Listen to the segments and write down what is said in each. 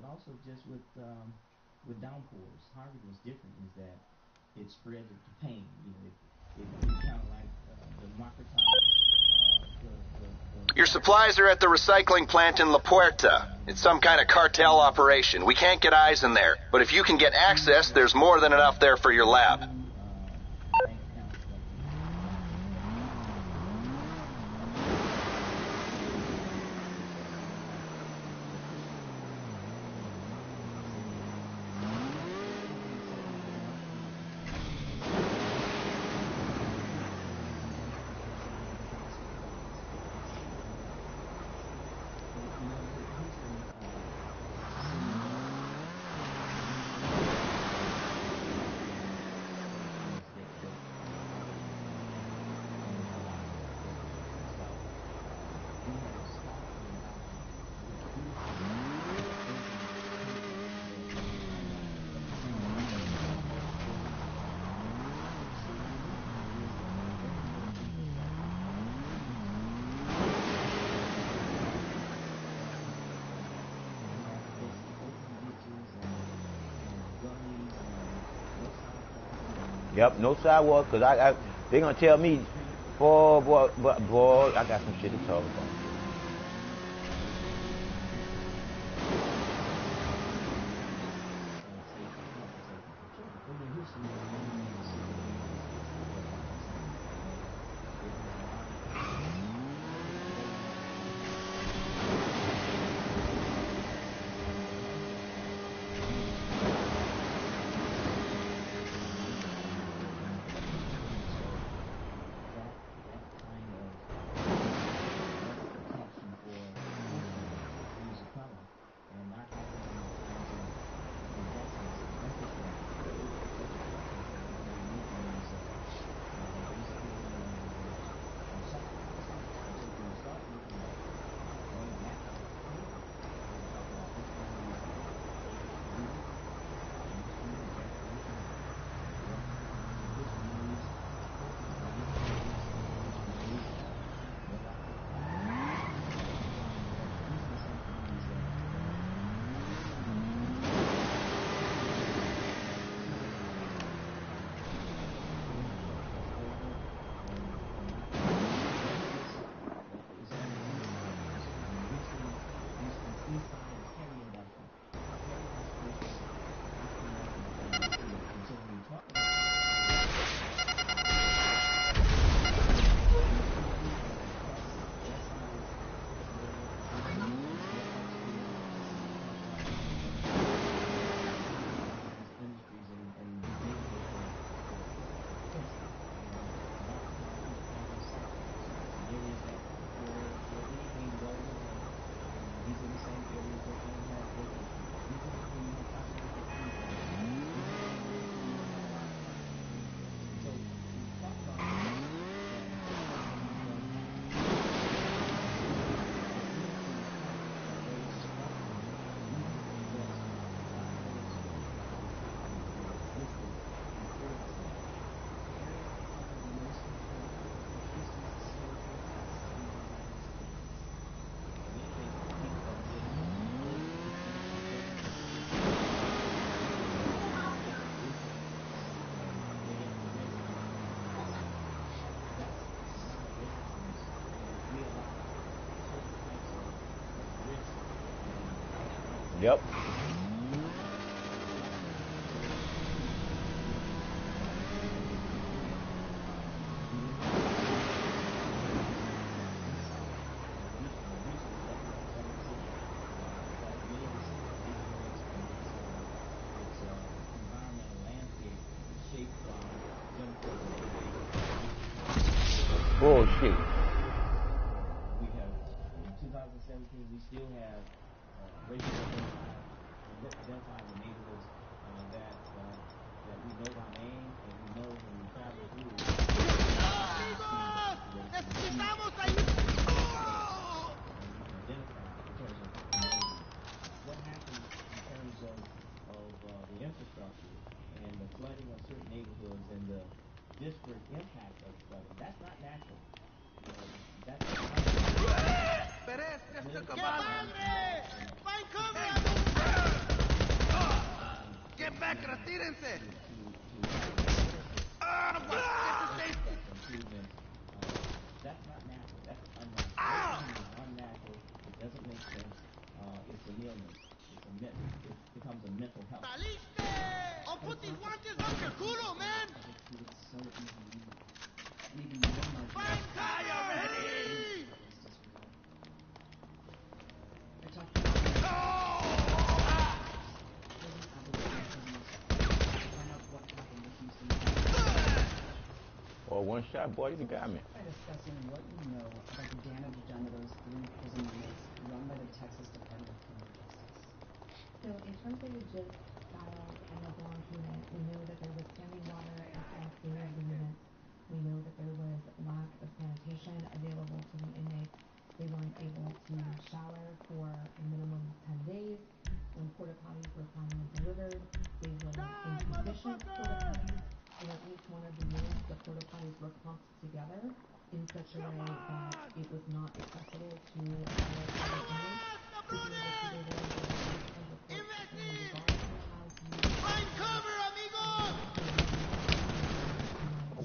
also just with downpours. Harvey was different is that it spread the pain. You know, it kind of like democratized Your supplies are at the recycling plant in La Puerta. It's some kind of cartel operation. We can't get eyes in there. But if you can get access, there's more than enough there for your lab. bank accounts collected. Yep, no sidewalk, because they're going to tell me, boy, I got some shit to talk about. Yep. Bullshit. We have, in 2017, we still have racial identifying the neighborhoods that we know by name, and we know when we travel through. ¡Necesitamos ayuda! Identify in terms of communities. What happens in terms of the infrastructure and the flooding of certain neighborhoods and the disparate impact of flooding? That's not natural. That's Perez, ¡qué padre! ¡Va en contra! improvements. That's not natural. That's unnatural. It's unnatural. It doesn't make sense. It's an illness. It's a myth. It becomes a mental health. I'll put these watches on your culo, man! It's so easy. And even more Fine tire ready! Or one shot, boy, you got me. By discussing what you know about the damage done to those 3 prison units run by the Texas Department of Criminal Justice. So in terms of the jail style and the bond unit, we know that there was standing water in all 3 of the units. We know that there was lack of sanitation available to the inmates. They weren't able to shower for a minimum of 10 days. When porta potties were finally delivered, they were insufficient porta potties. In at least one of the units, the porta potties were clumped together in such a way that it was not accessible to our other inmates to be able to go there and Find cover, amigos!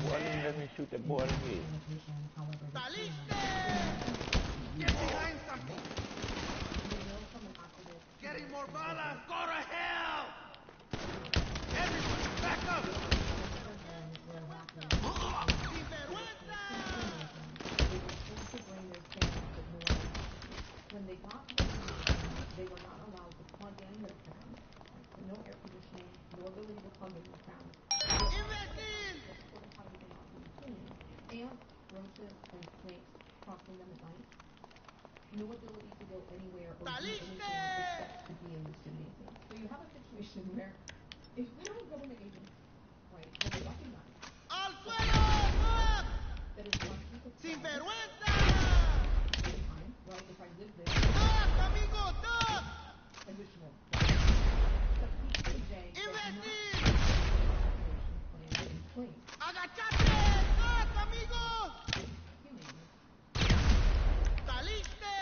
Why didn't you let me shoot that boy in the head? Saliste! Get behind something! Getting more balas! Go to hell! Everyone, back up! When they got to the unit, they were not allowed to plug in their fans. So no air conditioning, no ability to plug in their fans. Imbecile! The porta potties were not being cleaned. Ants, roaches, and snakes crossing them at night. No ability to go anywhere or do anything except to be in this gymnasium. So you have a situation where if federal government agents, right, will recognize ¡Al suelo! ¡Up! that it's one piece of ¡Sin time, vergüenza! right, if I live there, ¡Duck, amigo, duck! additional the PCJ does not Imbecile! have a plan in place. ¡Agachate! ¡Duck, amigo! Humans, ¡Saliste!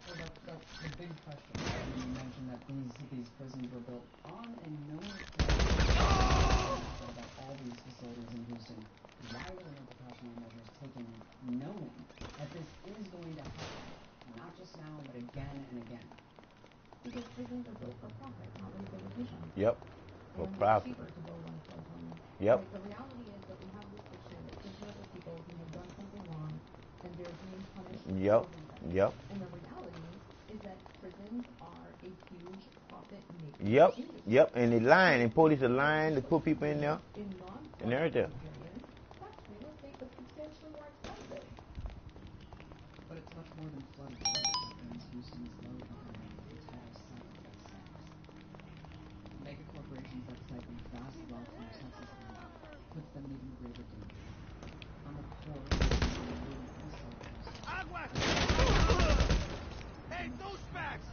So that's the big question. You mentioned that these prisons were built on and known about all these facilities in Houston. Why were no precautionary measures taken knowing that this is going to happen? Not just now, but again and again. because prisons are built for profit, not rehabilitation. Yep. For And profit. it's cheaper to build one full home. Yep. Right? The reality is that we have this picture that prisoners are people who have done something wrong and they're being punished for Yep. reason. Yep. And the reality is that prisons are a huge profit-making Yep. industry. Yep. And they lying, and police are lying to put people in there. In And everything. non-areas, that's real estate that's substantially more expensive. But it's much more than flooding that ends Houston's low behind the Title VII success. Mega corporations that siphon vast wealth from Texas land puts them in even greater danger. On the poor, ¡Aguas! ¡Hey, douchebags!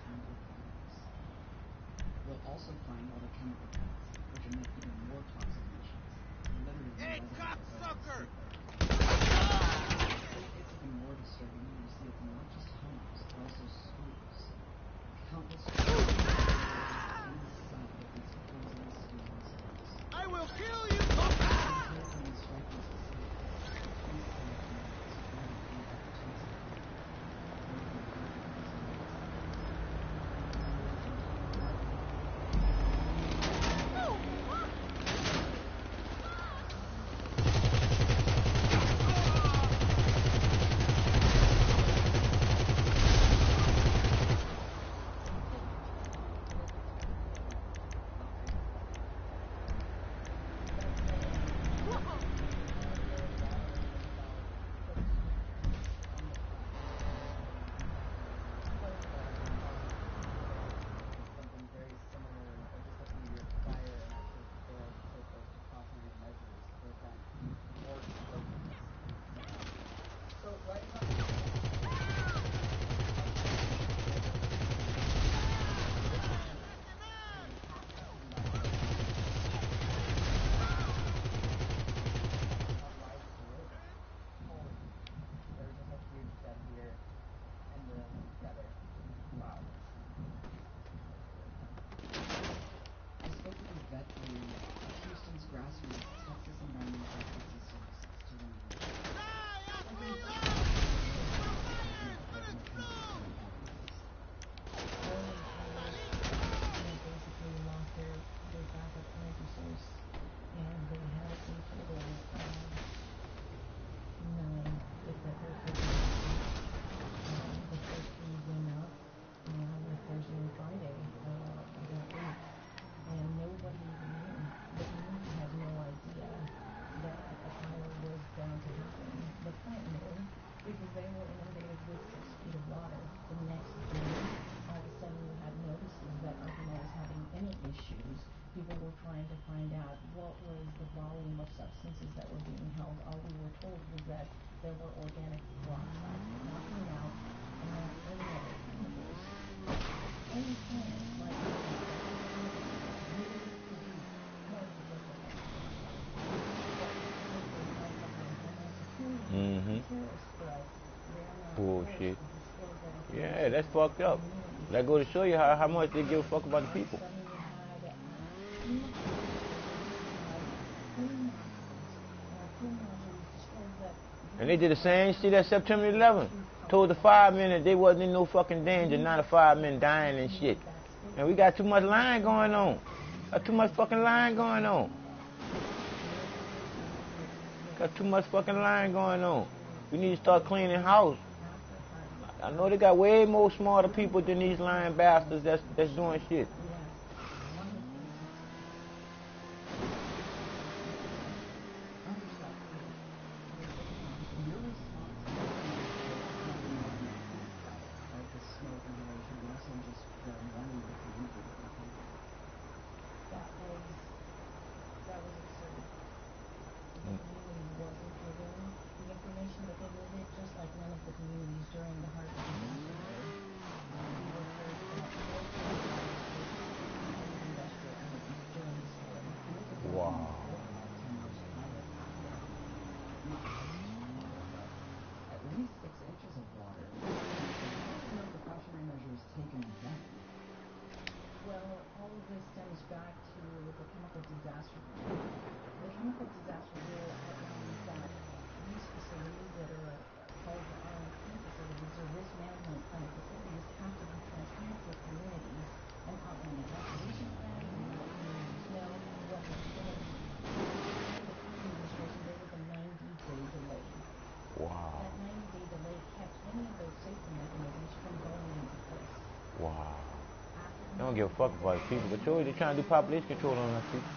We'll also find all the chemical plants, which emit even more toxic emissions. Literally, ¡Hey, residents cocksucker! It's even more disturbing when you see it's not just homes, but also schools. Countless children inside of these prison school systems. I will kill you! These striking statistics, these volume of substances that were being held. All we were told was that there were organic peroxides knocking out any other chemicals. Any plant like really produce more prolific terrorist threats, they're not Bullshit. forced to disclose that information. Yeah, that's fucked up. That go to show you how much they give a fuck about the people. And they did the same shit at September 11th. Told the firemen that they wasn't in no fucking danger, not the firemen dying and shit. And we got too much lying going on. Got too much fucking lying going on. Got too much fucking lying going on. We need to start cleaning house. I know they got way more smarter people than these lying bastards that's doing shit. That was absurd. The community wasn't given the information that they needed, just like none of the communities during the heart of the disaster were. We were told that most of the industrial entities during the storm. Wow. At least 6 inches of water. No precautionary measures taken then. Well, all of this stems back to the chemical disaster rule. The chemical disaster rule outlines that these facilities that are called R&P facilities or risk management kind of facilities have to be transparent with communities and outline evacuation plans and let communities know what has to go. Under the current administration, there was a 90-day delay. Wow. That 90-day delay kept any of those safety mechanisms from going into place. Wow. They don't give a fuck about people control. They're trying to do population control on us people.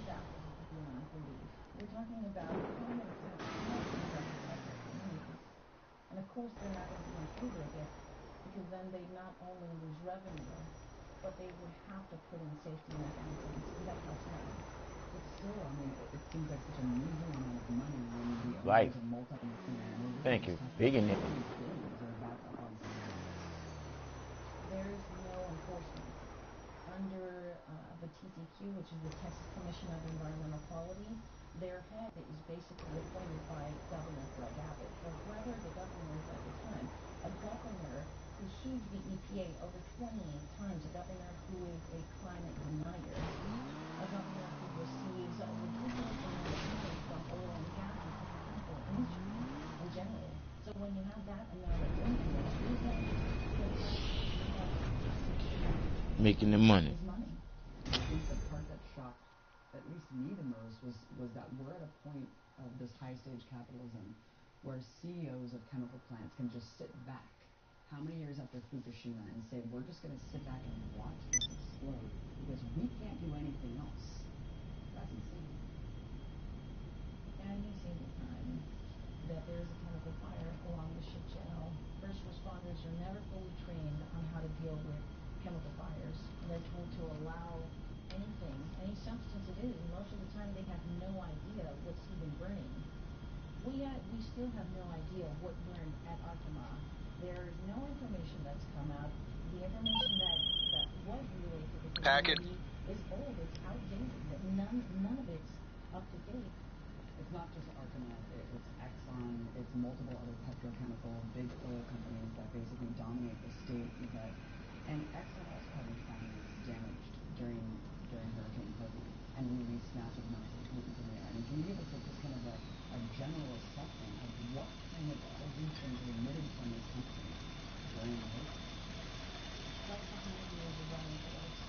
That was beyond belief. We're talking about climate attacks that protect our communities. And of course they're not going to be in favor of it because then they'd not only lose revenue, but they would have to put in safety mechanisms, and that costs money. But still, I mean, it seems like such a measly amount of money when the Right. owners of multi-million. Thank you. Big in it. There's no enforcement. Under the TCQ, which is the Texas Commission of Environmental Quality, their head is basically appointed by Governor Greg Abbott, or whoever the governor is at the time. A governor who sues the EPA over 28 times, a governor who is a climate denier, a governor who receives ridiculous amounts of money from oil and gas and petrochemical industry in general. So when you have that amount of influence, who's going to Making the money. I think the part that shocked at least me the most was that we're at a point of this high stage capitalism where CEOs of chemical plants can just sit back how many years after Fukushima and say we're just going to sit back and watch this explode because we can't do anything else. That's insane. Any single time that there is a chemical fire along the ship channel, first responders are never fully trained on how to deal with chemical fires. They're told to allow anything, any substance it is, and most of the time they have no idea what's even burning. We still have no idea what burned at Arkema. There's no information that's come out. The information that was relayed to the community is old, it's outdated, none of it's up to date. It's not just Arkema, it's Exxon, it's multiple other petrochemical, big oil companies that basically dominate the state and Exxon also had refineries damaged during Hurricane Harvey and released massive amounts of pollutants in the air. And can you give us just kind of a general assessment of what kind of pollutants were emitted from this company during the hurricane? Right behind you is a running list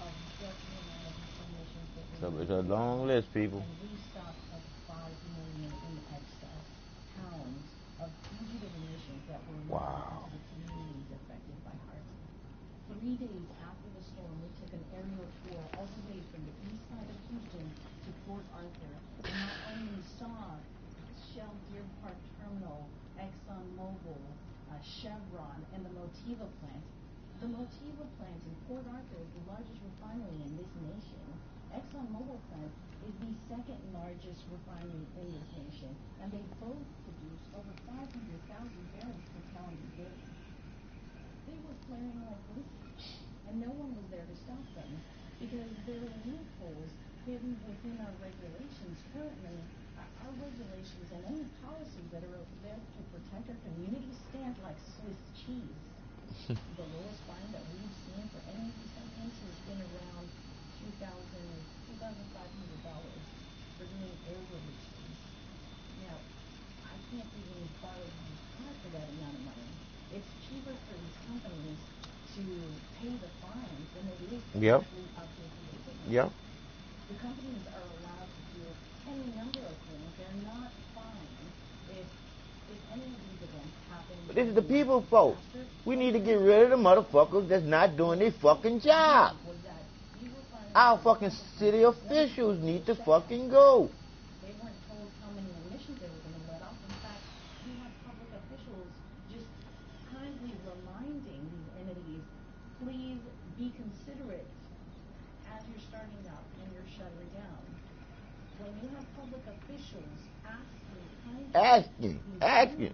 of just the amount of emissions that So it's a long list, people. And we stopped at 5 million in excess pounds of fugitive emissions that were released into the communities affected by HART. 3 days after the storm, we took an aerial tour all the way from the east side of Houston to Port Arthur, and not only saw Shell Deer Park Terminal, ExxonMobil, Chevron, and the Motiva plant, The Motiva plant in Port Arthur is the largest refinery in this nation. ExxonMobil plant is the second largest refinery in this nation, and they both produce over 500,000 barrels per calendar day. They were flaring like crazy, and no one was there to stop them because there are loopholes hidden within our regulations. Currently, our regulations and any policies that are there to protect our communities stand like Swiss cheese. The lowest fine that we've seen for any of these companies has been around $2,500 for doing air releases. Now, I can't even buy a used car for that amount of money. It's cheaper for these companies to pay the fines than it is to actually update the equipment. Yep. The companies are allowed to do any number of things. They're not fined if any of these events happen. But this is the people fault. We need to get rid of the motherfuckers that's not doing their fucking job. Our fucking city officials need to fucking go. They weren't told how many emissions they were going to let off. In fact, we have public officials just kindly reminding these entities, please be considerate as you're starting up and you're shutting down. When you have public officials asking, please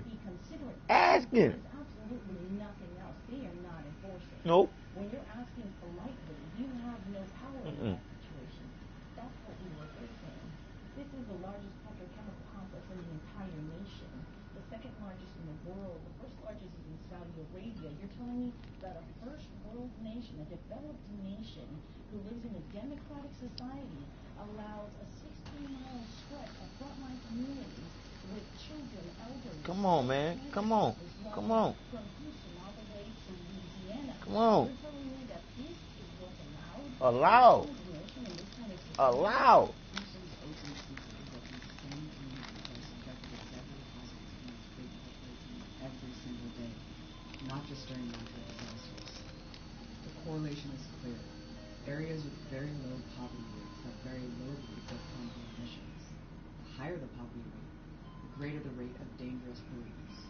be considerate. There's absolutely nothing else. They are not enforcing. Nope. When you're asking politely, you have no power in that situation. That's what we were facing. This is the largest petrochemical complex in the entire nation. The second largest in the world. The first largest is in Saudi Arabia. You're telling me that a first world nation, a developed nation who lives in a democratic society, allows a 16-mile stretch of frontline communities with children, elderly. Come on, man. Come on. Come on. From Houston all the way to Louisiana. Come on. You're telling me that this is what's allowed? Allowed. Allowed. Houston's open secret is that these same communities are subjected to deadly hazards from this big corporation every single day, not just during natural disasters. The correlation is clear. Areas with very low poverty rates have very low rates of harmful emissions. The higher the poverty rate, the greater the rate of dangerous pollutants.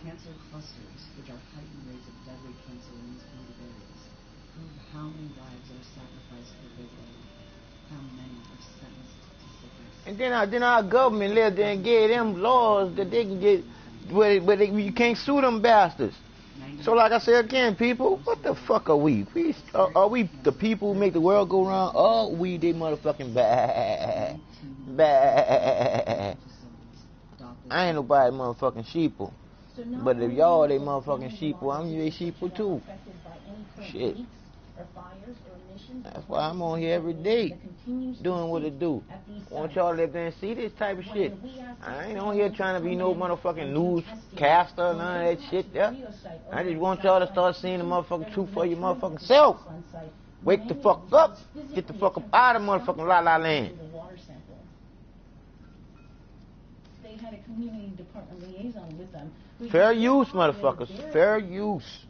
Cancer clusters, which are heightened rates of deadly cancer in these polluted areas, prove how many lives are sacrificed for big oil, how many are sentenced to sickness. And then our government lived there and gave them laws that they can get, where you can't sue them bastards. So like I said again, people, what the fuck are we? Are we the people who make the world go round? Or we they motherfucking bad? I ain't nobody motherfucking sheeple. But if y'all they motherfucking sheeple, I'm they sheeple too. Shit. That's why I'm on here every day, doing what it do. I want y'all to live there and see this type of shit. I ain't on here trying to be no motherfucking newscaster, none of that shit, yeah? I just want y'all to start seeing the motherfucking truth for your motherfucking self. Wake the fuck up. Get the fuck up out of motherfucking La La Land. They had a community department liaison with them. Fair use, motherfuckers. Fair use.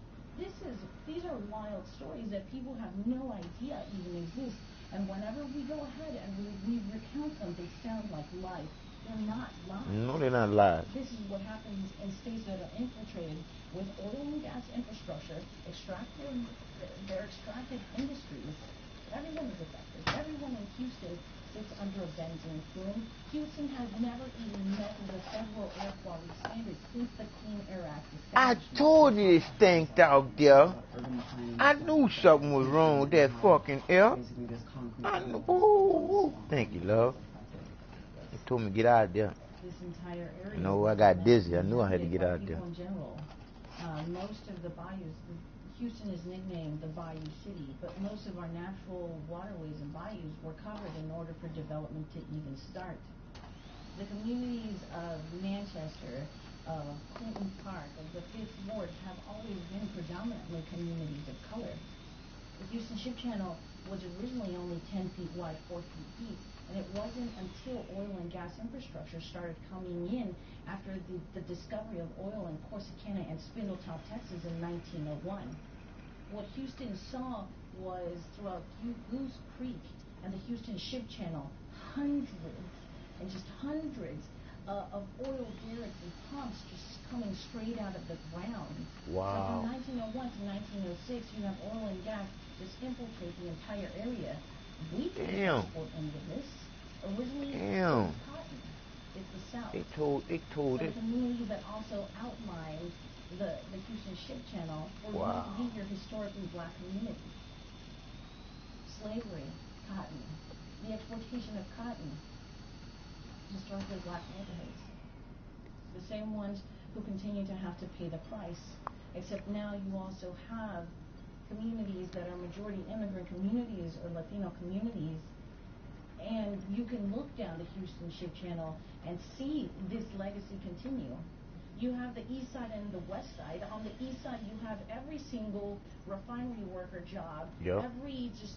These are wild stories that people have no idea even exist. And whenever we go ahead and we recount them, they sound like lies. They're not lies. No, they're not lies. This is what happens in states that are infiltrated with oil and gas infrastructure, their extractive industries. Everyone is affected. Everyone in Houston sits under a benzene plume. Houston has never even met the federal air quality standards since the Clean Air Act. I told you it stank out there. I knew something was wrong with that fucking air. I knew. Ooh. Thank you, love. They told me to get out there. This entire area. No, I got dizzy. I knew I had to get out there. In general, most of the bayous, Houston is nicknamed the Bayou City, but most of our natural waterways and bayous were covered in order for development to even start. The communities of Manchester, of Clinton Park, of the 5th Ward have always been predominantly communities of color. The Houston Ship Channel was originally only 10 feet wide, 4 feet deep, and it wasn't until oil and gas infrastructure started coming in after the discovery of oil in Corsicana and Spindletop, Texas in 1901. What Houston saw was throughout Goose Creek and the Houston Ship Channel, hundreds of oil derricks and pumps just coming straight out of the ground. Wow. So from 1901 to 1906, you have oil and gas just infiltrate the entire area. We can't export any of this. Originally, it was cotton. It's the South. It told so it. the community that also outlined the Houston Ship Channel were going to be your historically black community. Slavery, cotton, the exploitation of cotton, historically black neighborhoods. The same ones who continue to have to pay the price, except now you also have communities that are majority immigrant communities or Latino communities, and you can look down the Houston Ship Channel and see this legacy continue. You have the east side and the west side. On the east side, you have every single refinery worker job, every just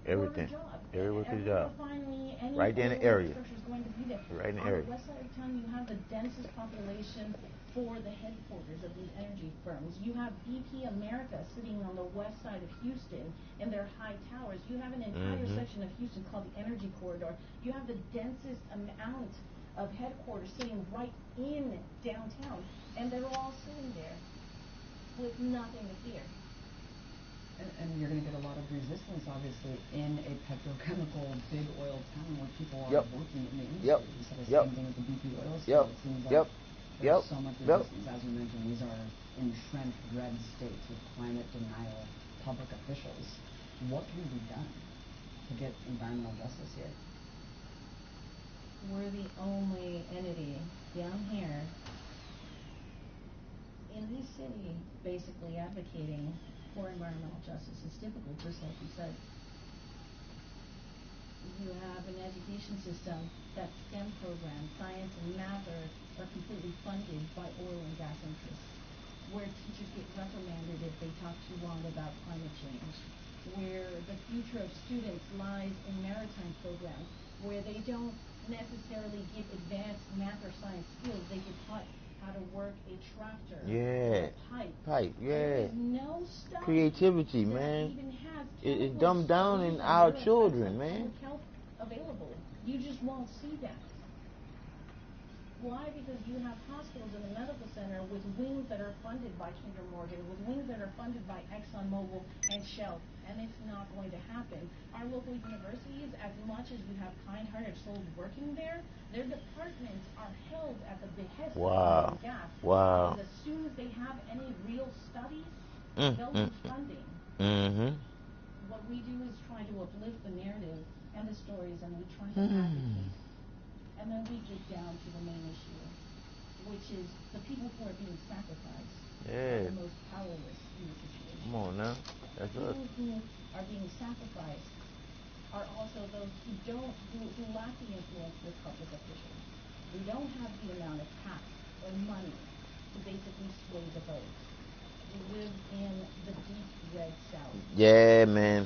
everything, job. every worker every job, refinery, any right there in the area. Is going to be there. Right in the on area. On the west side of town, you have the densest population for the headquarters of these energy firms. You have BP America sitting on the west side of Houston in their high towers. You have an entire section of Houston called the Energy Corridor. You have the densest amount of headquarters sitting right in downtown, and they're all sitting there with nothing to fear. And you're going to get a lot of resistance, obviously, in a petrochemical big oil town where people are working in the industry. You said the same thing with the BP oil spill. It seems like there's so much resistance. As you mentioned, these are entrenched red states with climate denial public officials. What can be done to get environmental justice here? We're the only entity down here in this city basically advocating for environmental justice. It's difficult, just like you said. You have an education system that STEM programs, science and math are completely funded by oil and gas interests, where teachers get reprimanded if they talk too long about climate change, where the future of students lies in maritime programs, where they don't necessarily get advanced math or science skills. They get taught how to work a tractor, or a pipe. There is no study Creativity, that man. even has It's dumbed down in our children, man. Health available. You just won't see that. Why? Because you have hospitals in the medical center with wings that are funded by Kinder Morgan, with wings that are funded by ExxonMobil and Shell, and it's not going to happen. Our local universities, as much as we have kind-hearted souls working there, their departments are held at the behest of oil and gas. Because as soon as they have any real studies, they'll lose funding. What we do is try to uplift the narrative and the stories, and we try to advocate. And then we get down to the main issue, which is the people who are being sacrificed are the most powerless in the situation. Come on now. That's the people who are being sacrificed are also those who lack the influence with public officials, who don't have the amount of tax or money to basically sway the vote. We live in the deep red South. Yeah, man.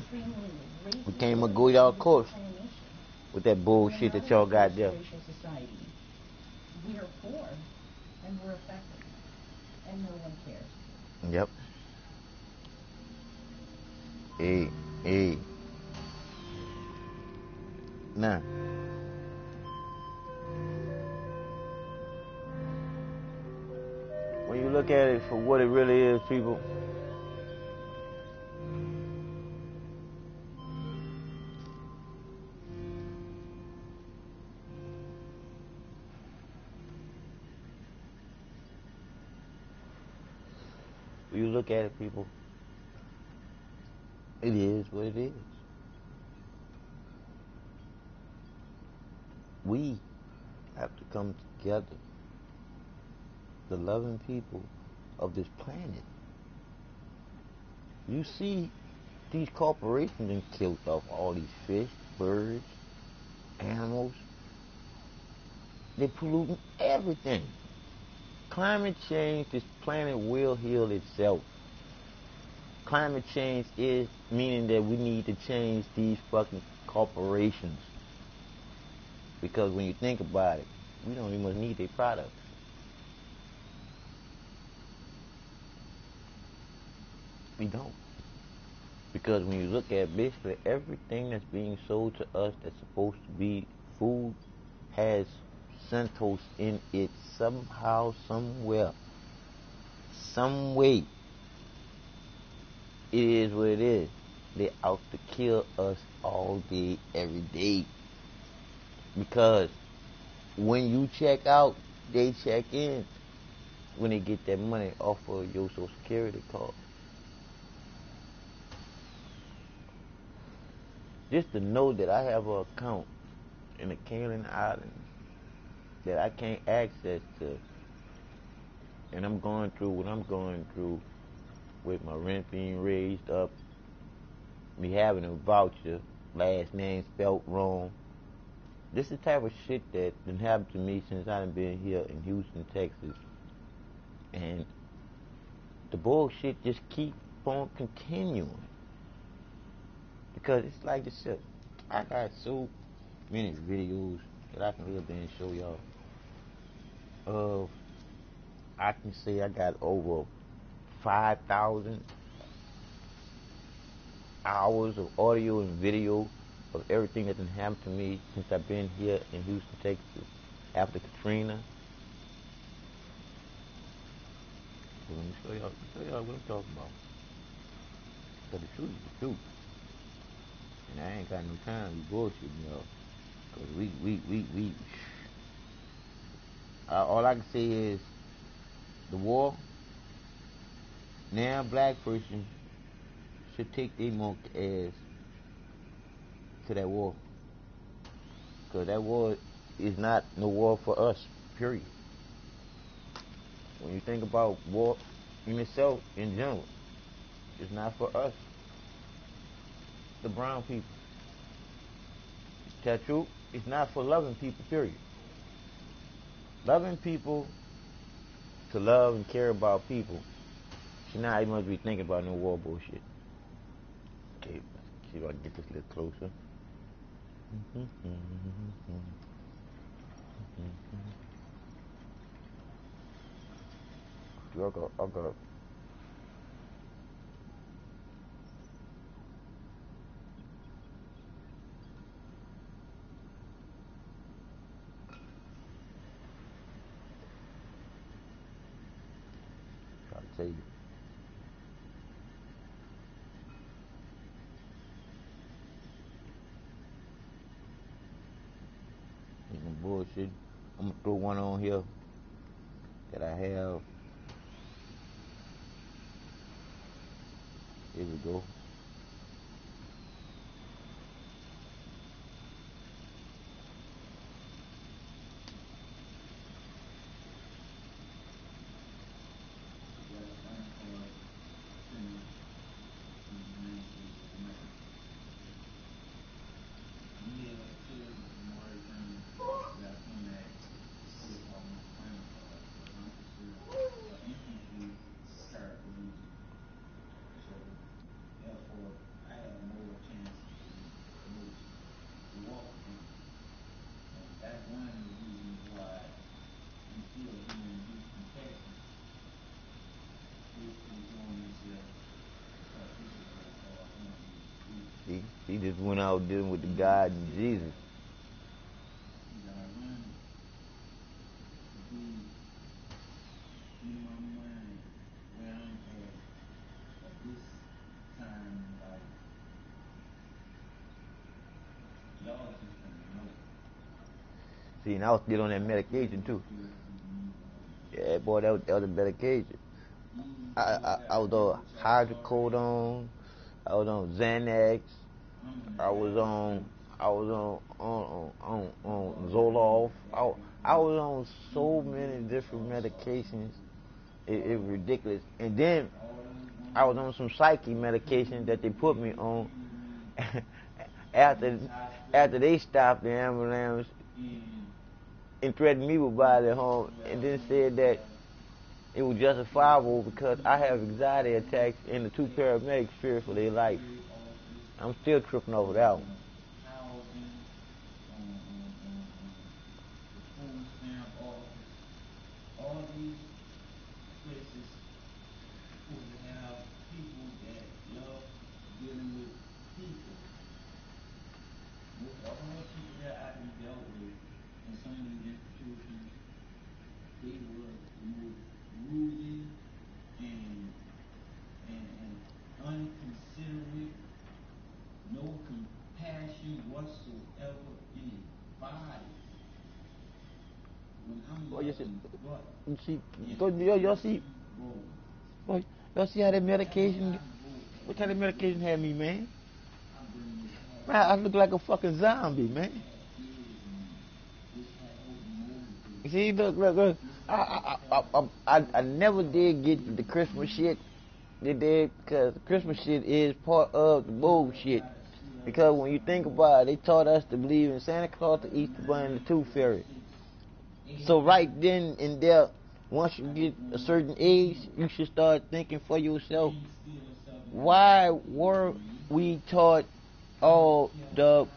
We can't even go y'all course with that bullshit that y'all got there. Society. We are poor and we're affected, and no one cares. Yep. Hey. Nah. When you look at it for what it really is, people, when you look at it, people, it is what it is. We have to come together, the loving people of this planet. You see these corporations and killed off all these fish, birds, animals. They're polluting everything. Climate change, this planet will heal itself. Climate change is meaning that we need to change these fucking corporations. Because when you think about it, we don't even need their products. We don't. Because when you look at basically everything that's being sold to us that's supposed to be food has Santos in it somehow, somewhere, some way. It is what it is. They out to kill us all day, every day. Because when you check out, they check in when they get that money off of your Social Security card. Just to know that I have an account in the Cayman Islands that I can't access to, and I'm going through what I'm going through with my rent being raised up, me having a voucher, last name spelt wrong. This is the type of shit that been happening to me since I've been here in Houston, Texas. And the bullshit just keep on continuing. Because it's like this shit. I got so many videos that I can really show y'all. I can say I got over 5,000 hours of audio and video of everything that happened to me since I've been here in Houston, Texas, after Katrina. So let me show y'all what I'm talking about. But the truth is the truth. And I ain't got no time to be bullshitting y'all. Cause all I can say is the war, now a black person should take their monkey ass to that war. Because that war is not no war for us, period. When you think about war in itself, in general, it's not for us, the brown people. Tell the truth, it's not for loving people, period. Loving people, to love and care about people, should not even be thinking about no war bullshit. Okay, let's see if I can get this a little closer. I got I'll tell you. Ain't no bullshit. I'm gonna throw one on here that I have. Here we go. He just went out dealing with the God and Jesus. See, and I was still on that medication too. Yeah, boy, that was a medication. I was on hydrocodone. I was on Xanax. I was on Zoloft. I was on so many different medications. It was ridiculous. And then I was on some psyche medication that they put me on. after they stopped the ambulance and threatened me with body harm, and then said that it was justifiable because I have anxiety attacks and the two paramedics feared for their life. I'm still tripping over that one. All these places supposed to have people that love dealing with people. Most all the people that I've been dealt with in some of these institutions Oh, you see, y'all see, boy, y'all see how that medication, what kind of medication had me, man? Man, I look like a fucking zombie, man. See, look. I never did get the Christmas shit. They did, because the Christmas shit is part of the bullshit. Because when you think about it, they taught us to believe in Santa Claus, the Easter Bunny, and the Tooth Fairy. So right then and there, once you get a certain age, you should start thinking for yourself, why were we taught all the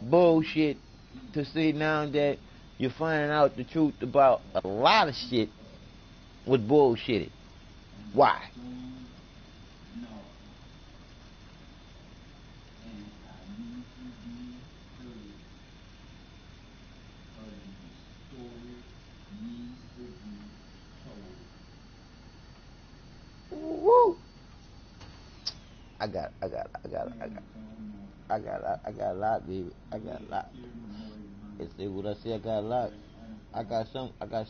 bullshit to see now that you're finding out the truth about a lot of shit was bullshitted? Why? Woo! I got a lot, baby. I got a lot. And see what I say? I got a lot. I got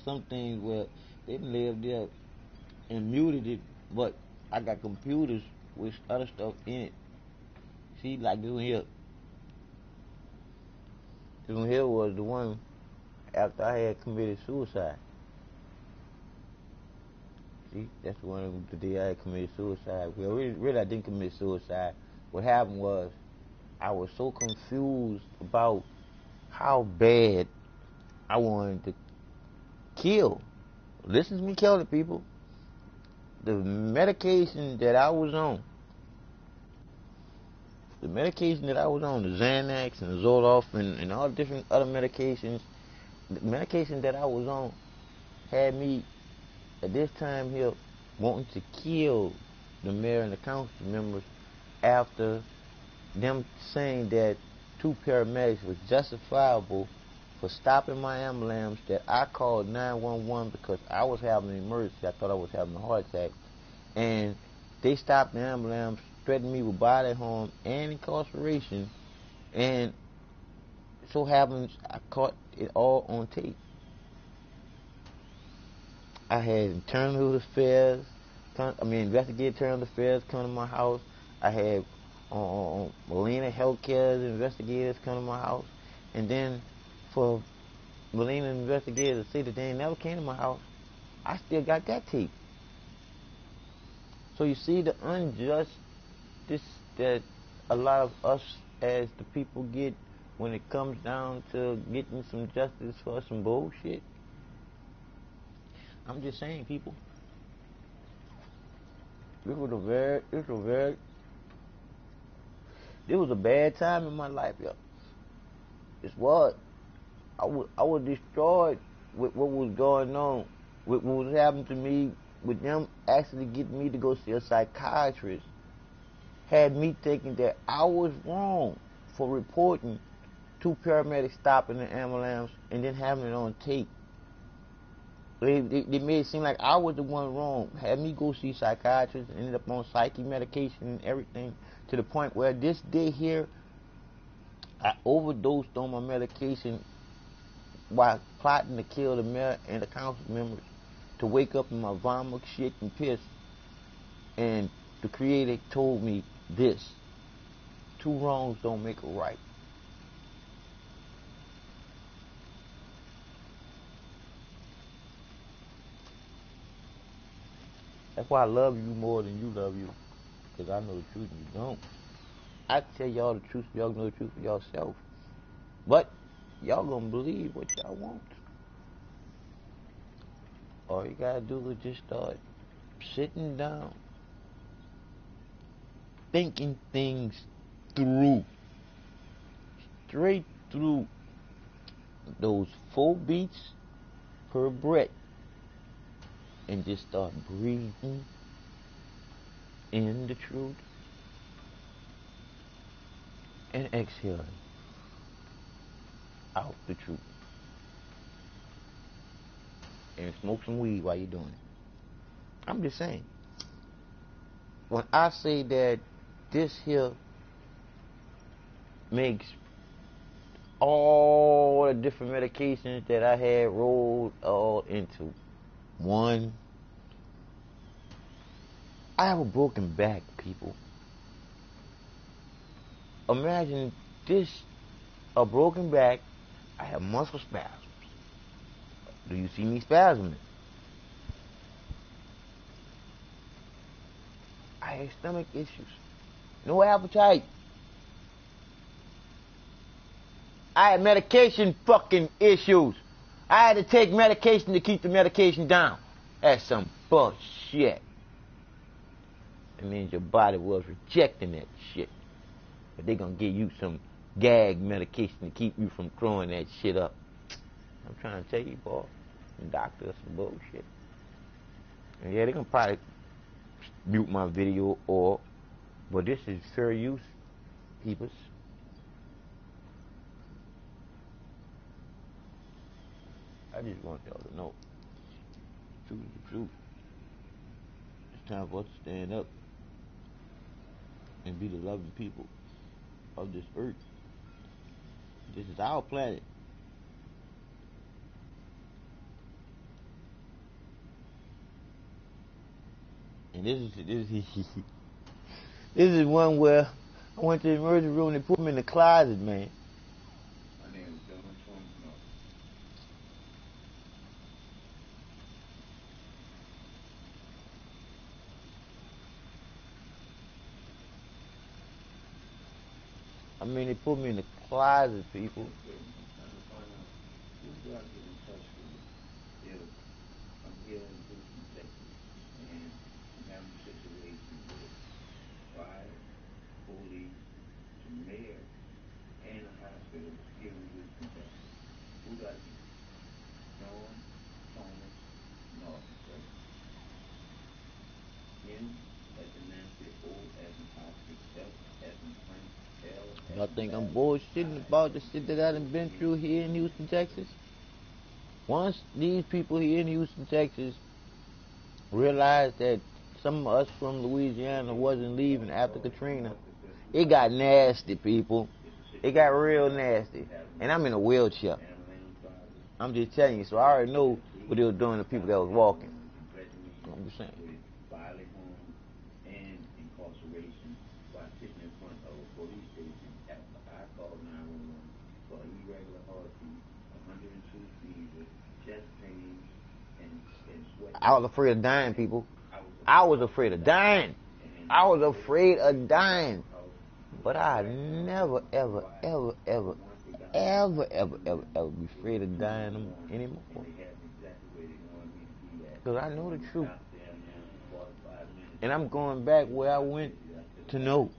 some things where they live there and muted it, but I got computers with other stuff in it. See, like this one here. This one here was the one after I had committed suicide. See, that's one of the day I had committed suicide. Well, really I didn't commit suicide. What happened was I was so confused about how bad I wanted to kill. Listen to me, kill the people. The medication that I was on, the Xanax and the Zoloft and all the different other medications, the medication that I was on had me at this time here wanting to kill the mayor and the council members after them saying that 2 paramedics was justifiable for stopping my ambulance, that I called 911 because I was having an emergency. I thought I was having a heart attack. And they stopped the ambulance, threatened me with bodily harm and incarceration. And so happens I caught it all on tape. I had internal affairs, investigative internal affairs come to my house. I had Molina Healthcare's investigators come to my house. And then for Molina investigators to say that they never came to my house, I still got that tape. So you see the injustice that a lot of us as the people get when it comes down to getting some justice for some bullshit. I'm just saying, people. This was a bad time in my life, yo. This was. I was destroyed with what was going on, with what was happening to me, with them actually getting me to go see a psychiatrist, had me thinking that I was wrong for reporting 2 paramedics stopping the ambulance and then having it on tape. They made it seem like I was the one wrong. Had me go see psychiatrists, ended up on psyche medication and everything, to the point where this day here, I overdosed on my medication while plotting to kill the mayor and the council members, to wake up in my vomit, shit, and piss. And the creator told me this: 2 wrongs don't make a right. That's why I love you more than you love you, because I know the truth and you don't. I tell y'all the truth, y'all know the truth for yourself. But y'all gonna believe what y'all want. All you gotta do is just start sitting down, thinking things through, straight through those 4 beats per breath, and just start breathing in the truth and exhaling out the truth. And smoke some weed while you're doing it. I'm just saying. When I say that this here makes all the different medications that I had rolled all into one. I have a broken back, people. Imagine this, a broken back. I have muscle spasms. Do you see me spasming? I had stomach issues. No appetite. I had medication fucking issues. I had to take medication to keep the medication down. That's some bullshit. It means your body was rejecting that shit. But they gonna give you some gag medication to keep you from throwing that shit up. I'm trying to tell you, boy. The doctor is some bullshit. And yeah, they gonna probably mute my video but this is fair use, peoples. I just want y'all to know. Truth is the truth. It's time for us to stand up and be the loving people of this earth. This is our planet. And this is one where I went to the emergency room and they put me in the closet, man. I mean, they put me in the closet, people. Y'all think I'm bullshitting about the shit that I done been through here in Houston, Texas? Once these people here in Houston, Texas realized that some of us from Louisiana wasn't leaving after Katrina, it got nasty, people. It got real nasty. And I'm in a wheelchair. I'm just telling you, so I already know what they were doing to people that was walking. I'm just saying. I was afraid of dying, people. I was afraid of dying. I was afraid of dying. But I never, ever, ever, ever, ever, ever, ever, ever be afraid of dying anymore. Because I know the truth. And I'm going back where I went to know.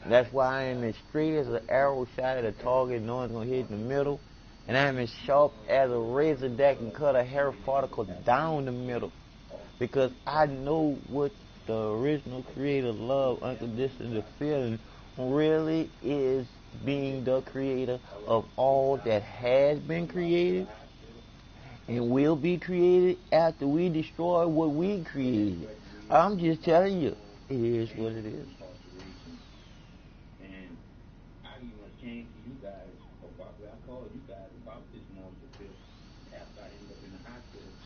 That's why I am as straight as an arrow shot at a target, no one's going to hit in the middle. And I am as sharp as a razor that can cut a hair particle down the middle. Because I know what the original creator love, unconditional feeling, really is, being the creator of all that has been created and will be created after we destroy what we created. I'm just telling you, it is what it is.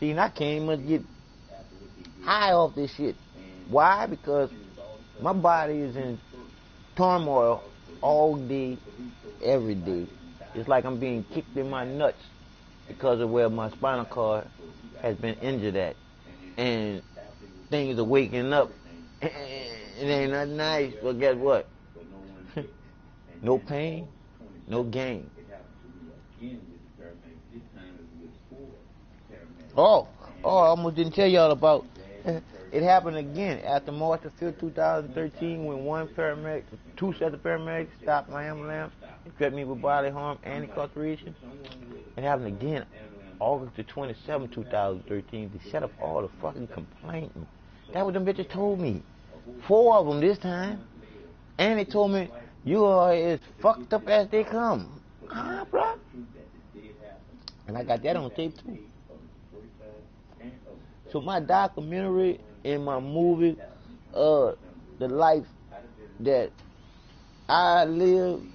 See, and I can't even get high off this shit. Why? Because my body is in turmoil all day, every day. It's like I'm being kicked in my nuts because of where my spinal cord has been injured at. And things are waking up. It ain't nothing nice, but guess what? No pain, no gain. I almost didn't tell y'all about it. Happened again after March the 5th, 2013, when two sets of paramedics stopped my ambulance and threatened me with bodily harm and incarceration. It happened again August the 27th, 2013. They set up all the fucking complaints. That's what them bitches told me. 4 of them this time. And they told me, you are as fucked up as they come. Bro. And I got that on tape too. So my documentary and my movie, the life that I lived,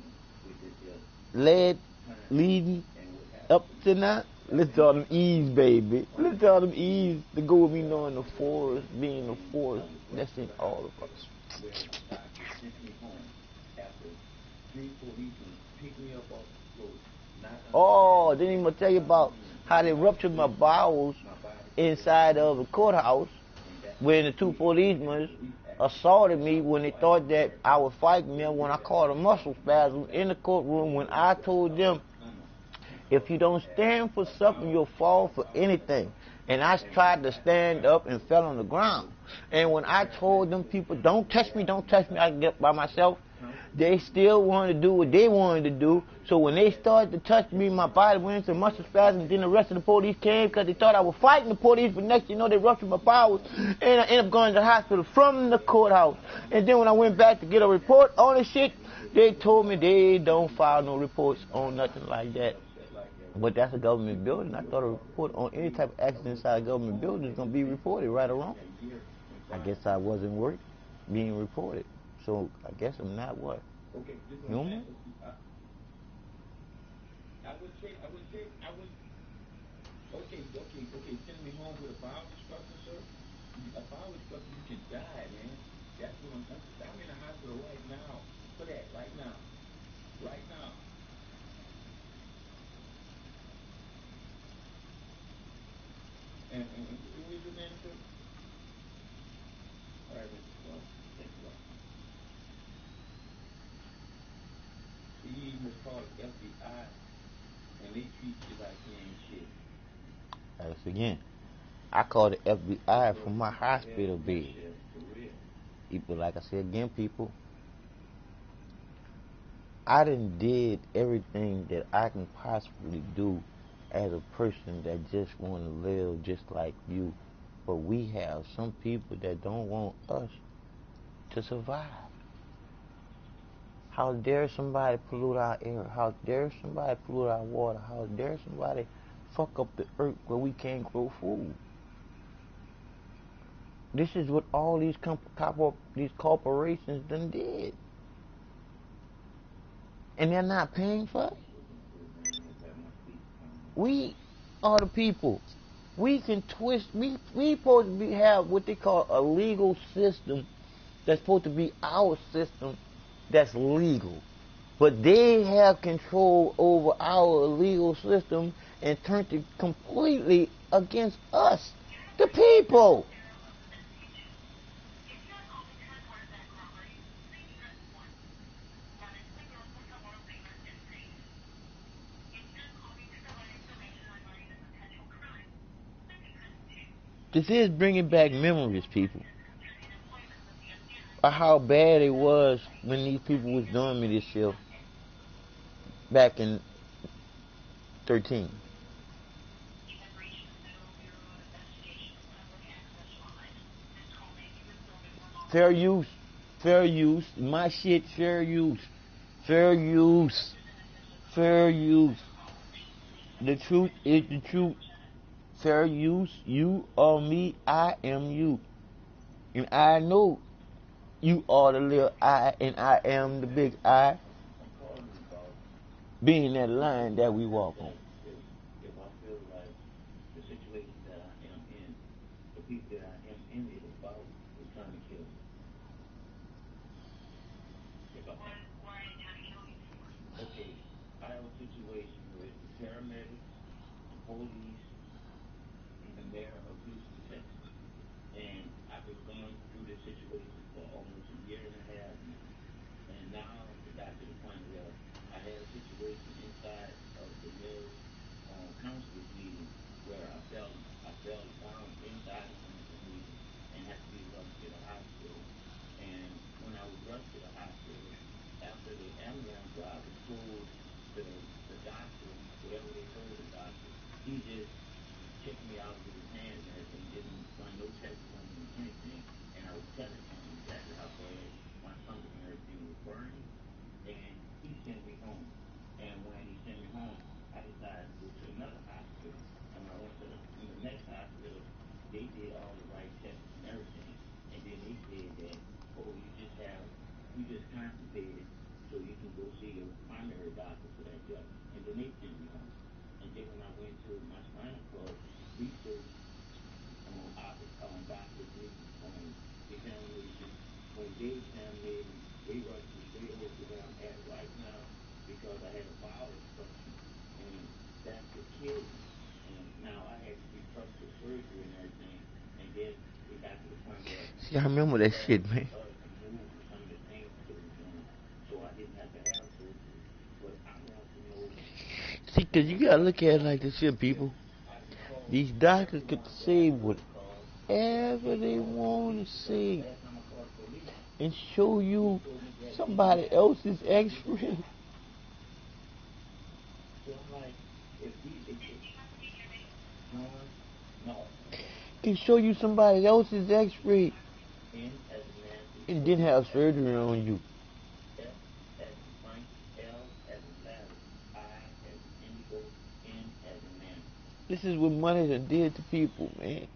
led leading up to now. Listen to all them E's, baby. Listen to all them E's to go with me knowing the force, being the force that's in all of us. Where the doctor sent me home after 3 policemen picked me up off the floor. Oh, didn't even tell you about how they ruptured my bowels inside of the courthouse when the 2 policemen assaulted me when they thought that I was fighting them when I caught a muscle spasm in the courtroom when I told them, if you don't stand for something, you'll fall for anything. And I tried to stand up and fell on the ground. And when I told them people, don't touch me, I can get up by myself, they still wanted to do what they wanted to do. So when they started to touch me, my body went into muscle spasm, and then the rest of the police came because they thought I was fighting the police, but next thing you know, they ruptured my bowels, and I ended up going to the hospital from the courthouse. And then when I went back to get a report on the shit, they told me they don't file no reports on nothing like that. But that's a government building. I thought a report on any type of accident inside a government building is going to be reported, right or wrong. I guess I wasn't worth being reported. So I guess I'm not what? Human? I would say, send me home with a bowel obstruction, sir. A bowel obstruction, you can die, man. That's what I'm in the hospital right now. For that, right now. Right now. And who is your name, sir? All right, Mr. Clark. Thanks a lot. He even called FBI, and they treat you like you ain't shit. That's again. I called the FBI from my hospital bed. People, like I said again, people, I done did everything that I can possibly do as a person that just want to live just like you. But we have some people that don't want us to survive. How dare somebody pollute our air? How dare somebody pollute our water? How dare somebody fuck up the earth where we can't grow food? This is what all these corporations done did. And they're not paying for it. We are the people. We can twist. We supposed to have what they call a legal system that's supposed to be our system that's legal. But they have control over our legal system and turned it completely against us, the people. This is bringing back memories, people, of how bad it was when these people was doing me this shit back in 13. Fair use, my shit, fair use. The truth is the truth. Fair use, you are me, I am you. And I know you are the little I, and I am the big I, being that line that we walk on. If I feel like the situation that I am in, the people that I am in it about is trying to kill me. Why are they trying to kill you for? Okay, I have a situation with the paramedics, the police, and the mayor of Houston, Texas. And I've been going through this situation for almost a year and a half now. And now it got to the point where I had a situation inside of the mayor's council's meeting where I fell down inside the meeting and had to be rushed to the hospital. And when I was rushed to the hospital, after the ambulance driver told the doctor, whatever they told the doctor, he just checked me out with his hands and everything, didn't run no tests on me or anything. And I was telling him exactly how bad my stomach and everything was burning. And he sent me home. And when he sent me home, I decided to go to another hospital. And when I went to the next hospital, they did all the right tests and everything. And then they said that, oh, you just constipated, so you can go see your primary doctor for that. And then they to my spinal cord research on doctors examination. When they examined me, they rushed me way over to where I'm at right now because I had a bowel obstruction, and that could kill me. And now I had to be rushed for surgery and everything, and then it got to the point where See, I remember that shit, man. to move some of the things that they were doing, so I didn't have to have surgery. But I want to know. See, because you got to look at it like this here, people. These doctors could say whatever they want to say and show you somebody else's x-ray. Can show you somebody else's x-ray and didn't have surgery on you. This is what money done did to people, man.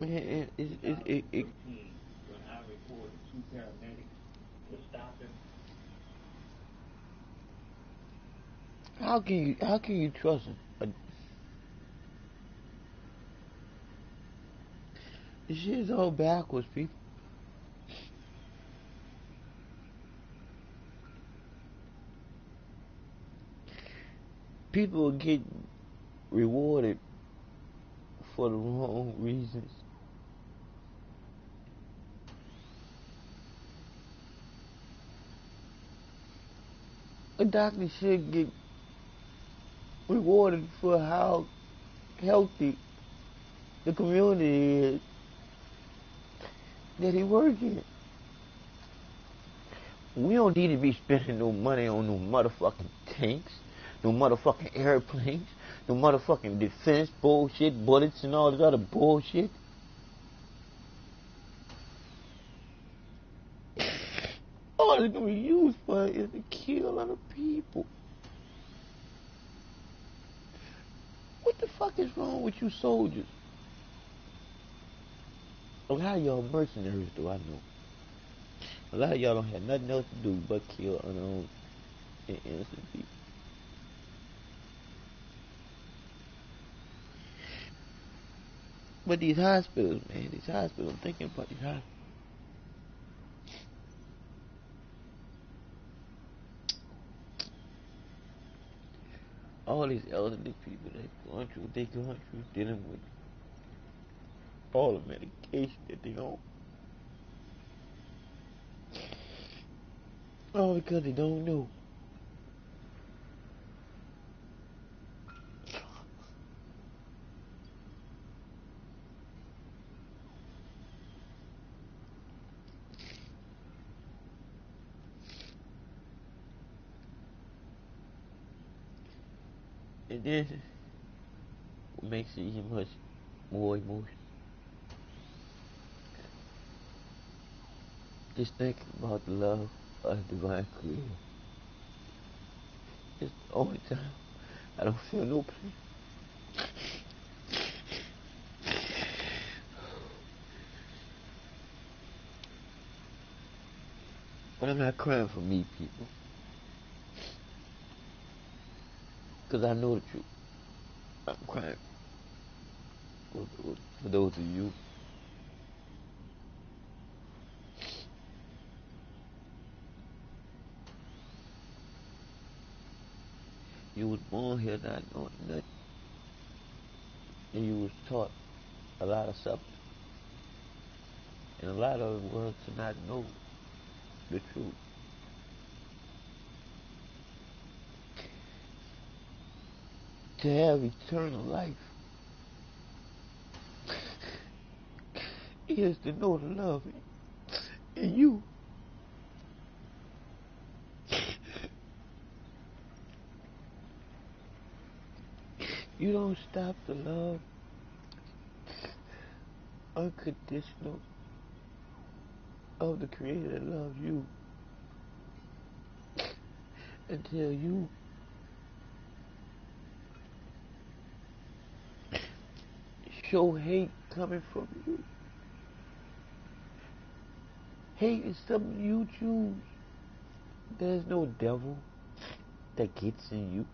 Man, it when I reported 2 paramedics to stop him. How can you trust him? This shit is all backwards, people. People get rewarded for the wrong reasons. A doctor should get rewarded for how healthy the community is that he works in. We don't need to be spending no money on no motherfucking tanks, no motherfucking airplanes, no motherfucking defense bullshit, bullets and all this other bullshit. All it's gonna be used for is to kill other people. What the fuck is wrong with you soldiers? A lot of y'all mercenaries, do I know. A lot of y'all don't have nothing else to do but kill unarmed and innocent people. But these hospitals, man, I'm thinking about these hospitals. All these elderly people that going through what they going through, dealing with all the medication that they on. All because they don't know. And then what makes it even much more emotional. Just thinking about the love of the divine creator. It's the only time I don't feel no pain. But I'm not crying for me, people. Because I know the truth. I'm crying for those of you was born here not knowing nothing. And you was taught a lot of substance. And a lot of it was to not know the truth. To have eternal life is to know the love in you. You don't stop the love unconditional of the Creator that loves you until you your hate coming from you. Hate is something you choose. There's no devil that gets in you.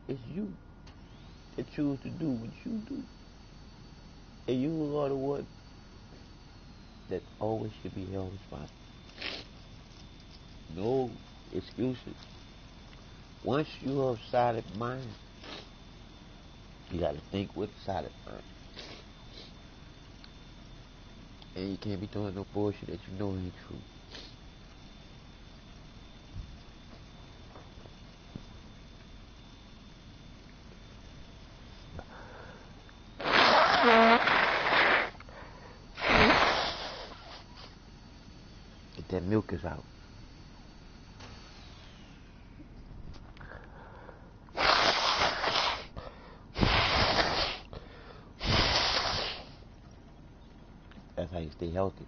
It's you that choose to do what you do. And you are the one that always should be held responsible. No excuses. Once you have solid mind, you gotta think with a solid mind. And you can't be doing no bullshit that you know ain't true. Get that milk is out. That's how you stay healthy.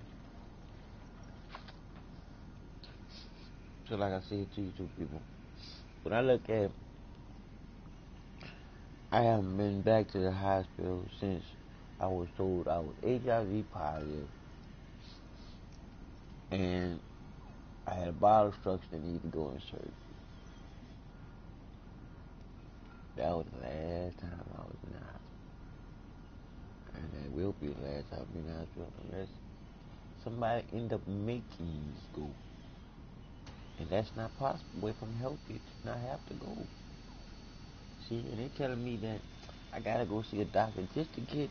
So like I said to you two people, when I look at, I haven't been back to the hospital since I was told I was HIV positive and I had a bowel obstruction that needed to go in surgery. That was the last time I was in the hospital. And that will be the last time I'll be in the hospital unless somebody end up making you go. And that's not possible. If I'm healthy, to not have to go. See, and they telling me that I gotta go see a doctor just to get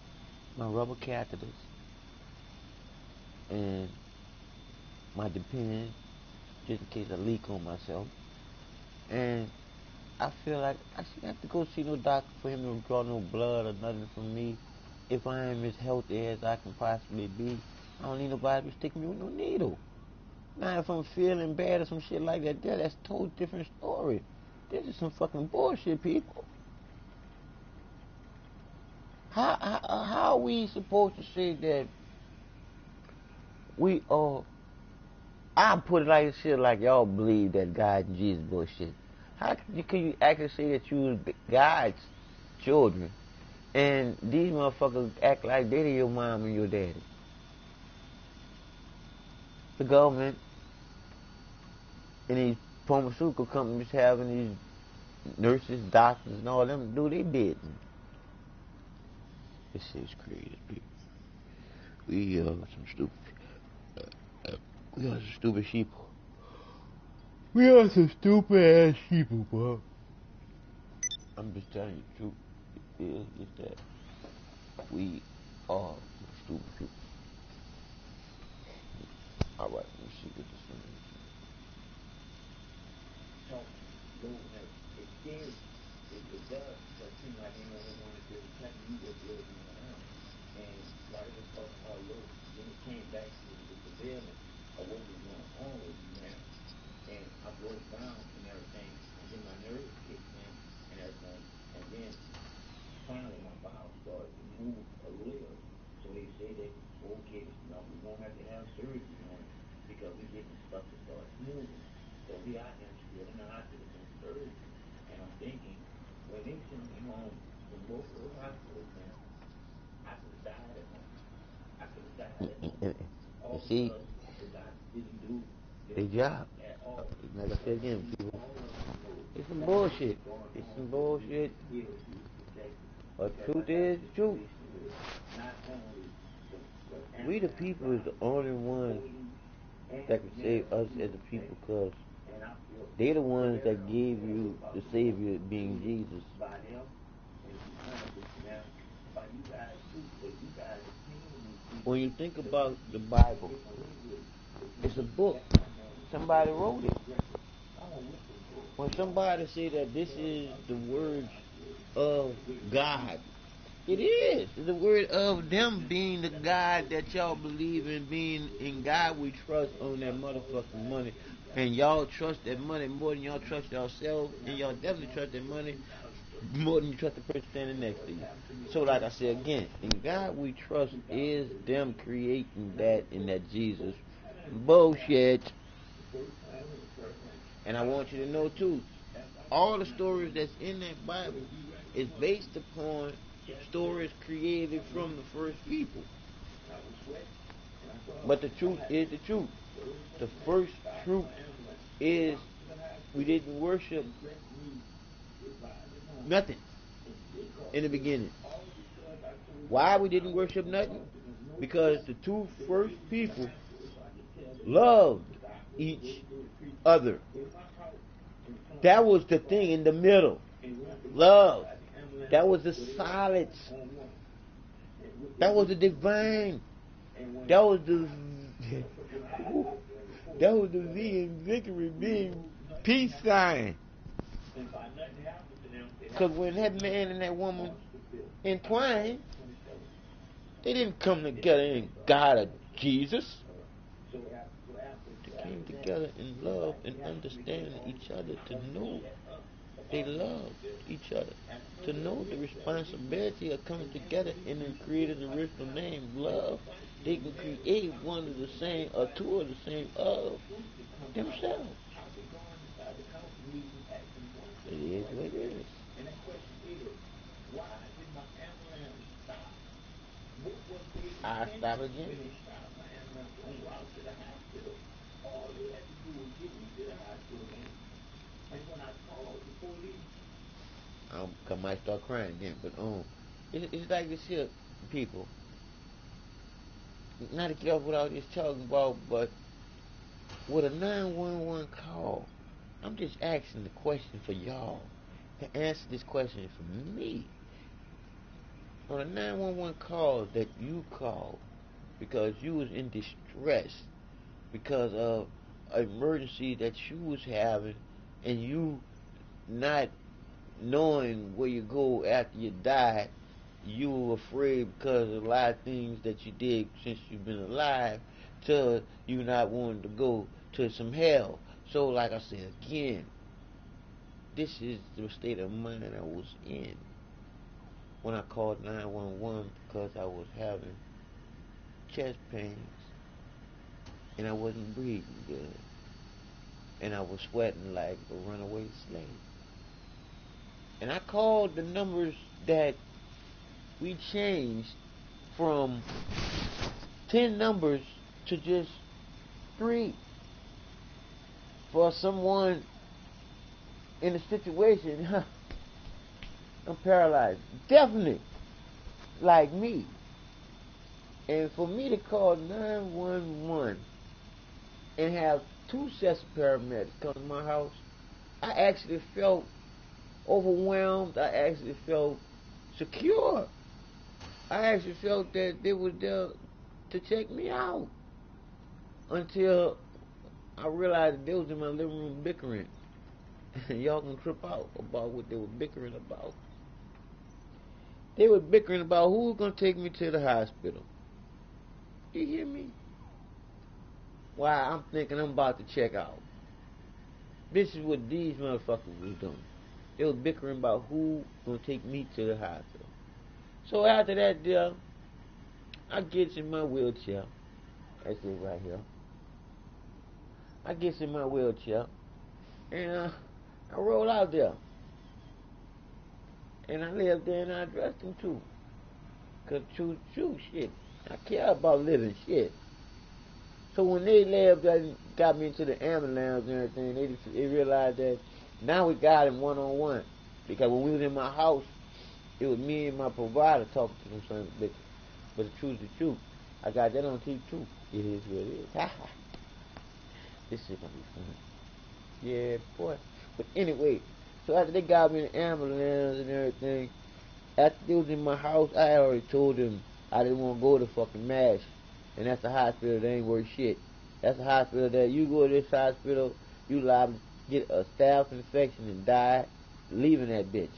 my rubber catheters and my depends, just in case I leak on myself. And I feel like I shouldn't have to go see no doctor for him to draw no blood or nothing from me if I am as healthy as I can possibly be. I don't need nobody to stick me with no needle. Now, if I'm feeling bad or some shit like that, that's a totally different story. This is some fucking bullshit, people. How are we supposed to say that we are? I put it like shit like y'all believe that God and Jesus bullshit. How can you actually say that you was God's children and these motherfuckers act like they your mom and your daddy? The government and these pharmaceutical companies having these nurses, doctors, and all them do they did. This shit's crazy, people. We are some stupid. We are some stupid sheeple. We are some stupid ass sheeple, bro. I'm just telling you the truth. It is that we are some stupid people. All right, let's see what this one is. So, it's scary. It does, but it seems like ain't no one is really telling you what's really going on. And while they was talking about look, then it came back to the surveillance of what was going on with me, man. And I broke down and everything, and then my nerves kicked in and everything, and then finally my bowels started to move a little. So they say that, okay, we're going to have to have surgery on it because we're getting stuff to start moving. So here I am still in the hospital from surgery, and I'm thinking, when they sent me home from both of those hospitals, man, I could have died at home. I could have died at home. All See, because the doctors didn't do their job. at all. Like I said again, people, it's some bullshit. It's some bullshit. But the truth is the truth. We the people is the only ones that can save us as a people, because they the ones that gave you the Savior being Jesus. When you think about the Bible, it's a book. Somebody wrote it. When somebody say that this is the words of God, it is. It's the word of them being the God that y'all believe in, being in God we trust on that motherfucking money. And y'all trust that money more than y'all trust yourself, and y'all definitely trust that money more than you trust the person standing next to you. So like I said again, in God we trust is them creating that in that Jesus bullshit. And I want you to know too, all the stories that's in that Bible is based upon stories created from the first people. But the truth is the truth. The first truth is we didn't worship nothing in the beginning. Why we didn't worship nothing? Because the two first people loved each other. That was the thing in the middle. Love. That was the solids. That was the divine. That was the V in victory being peace sign. Because when that man and that woman entwined, they didn't come together in God or Jesus. They came together in love and understanding each other to know they loved each other. To know the responsibility of coming together and then creating the original name, love. They can create one of the same or two of the same of themselves. It is what it is. I stop again. I might start crying again, but it's like this here, people. Not to get off what I was just talking about, but with a 911 call, I'm just asking the question for y'all to answer this question for me. On a 911 call that you called because you was in distress because of an emergency that you was having and you not knowing where you go after you die, you were afraid because of a lot of things that you did since you've been alive till you not wanting to go to some hell. So like I said again, this is the state of mind I was in when I called 911 because I was having chest pains and I wasn't breathing good and I was sweating like a runaway slave. And I called the numbers that we changed from 10 numbers to just 3 for someone in a situation. I'm paralyzed, definitely like me. And for me to call 911 and have 2 sets of paramedics come to my house, I actually felt overwhelmed. I actually felt secure. I actually felt that they were there to check me out until I realized that they was in my living room bickering. Y'all can trip out about what they were bickering about. They were bickering about who was going to take me to the hospital. You hear me? Why, I'm thinking I'm about to check out. This is what these motherfuckers was doing. They were bickering about who going to take me to the hospital. So after that deal, I gets in my wheelchair. That's it right here. I gets in my wheelchair and I roll out there. And I lay up there and I addressed them too. Cause true shit. I care about living shit. So when they lay up there and got me into the ambulance and everything, they realized that now we got him one-on-one. Because when we was in my house, it was me and my provider talking to them sons of bitches. But the truth is the truth. I got that on tape too. It is what it is. This shit gonna be fun. Yeah, boy. But anyway, so after they got me in the ambulance and everything, after they was in my house, I already told them I didn't want to go to fucking MASH. And that's the hospital that ain't worth shit. That's the hospital that you go to this hospital, you liable to get a staph infection and die leaving that bitch.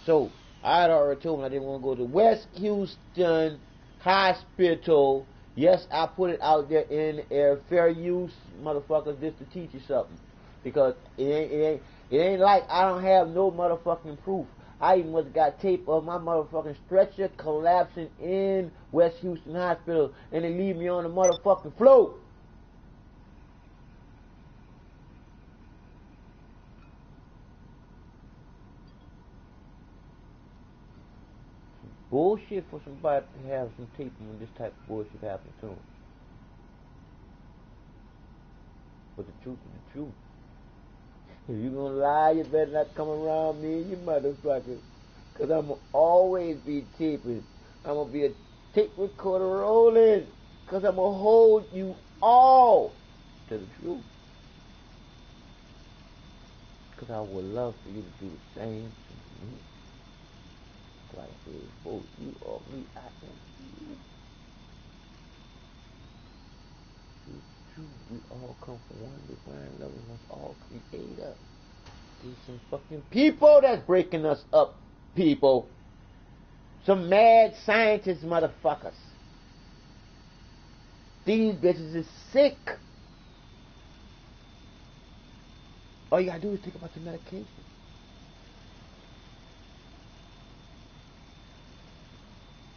So I had already told them I didn't want to go to West Houston Hospital. Yes, I put it out there in the air. Fair use, motherfuckers, just to teach you something. Because it ain't like I don't have no motherfucking proof. I even must have got tape of my motherfucking stretcher collapsing in West Houston Hospital and they leave me on the motherfucking floor. Bullshit for somebody to have some tape when this type of bullshit happened to them. But the truth is the truth. If you gonna lie, you better not come around me, you motherfuckers. Cause I'ma always be taping. I'ma be a tape recorder rolling. Cause I'ma hold you all to the truth. Cause I would love for you to do the same to me. Like I said, both you or me, I am you. We all come from one divine loving us all creator. There's some fucking people that's breaking us up, people. Some mad scientist motherfuckers. These bitches is sick. All you gotta do is think about your medication.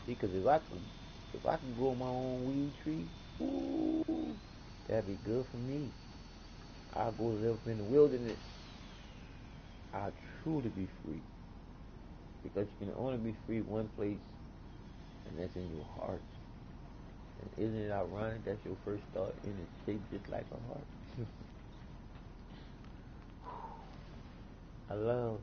Because if I can grow my own weed tree, ooh, that'd be good for me. I'll go live in the wilderness. I'll truly be free. Because you can only be free one place, and that's in your heart. And isn't it ironic that's your first thought and it's shaped just like a heart? I love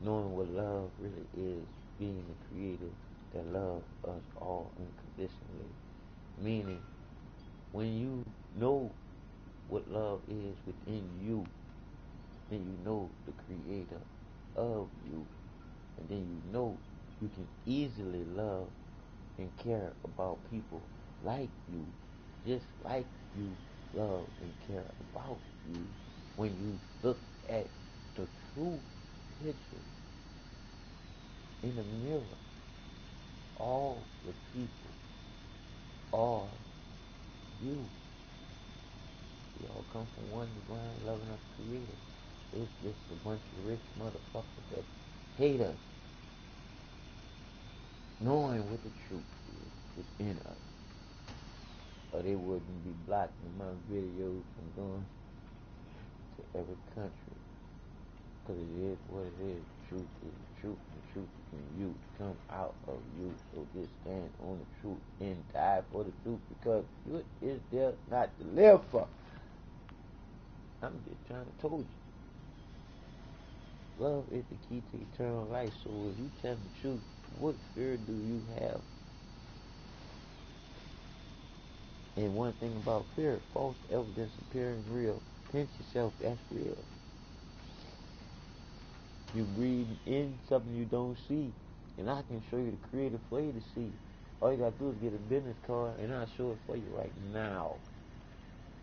knowing what love really is, being the creator that loves us all unconditionally. Meaning, when you know what love is within you, then you know the creator of you, and then you know you can easily love and care about people like you, just like you love and care about you. When you look at the true picture in the mirror, all the people are you. We all come from one divine, loving us creator. It's just a bunch of rich motherfuckers that hate us, knowing what the truth is within us. Or they wouldn't be blocking my videos from going to every country. Because it is what it is. The truth is the truth. The truth is in you. To come out of you. So just stand on the truth and die for the truth. Because what is there not to live for? I'm just trying to tell you. Love is the key to eternal life. So if you tell the truth, what fear do you have? And one thing about fear, false evidence appearing real. Pinch yourself, that's real. You breathe in something you don't see. And I can show you the creative for you to see. All you gotta do is get a business card and I'll show it for you right now.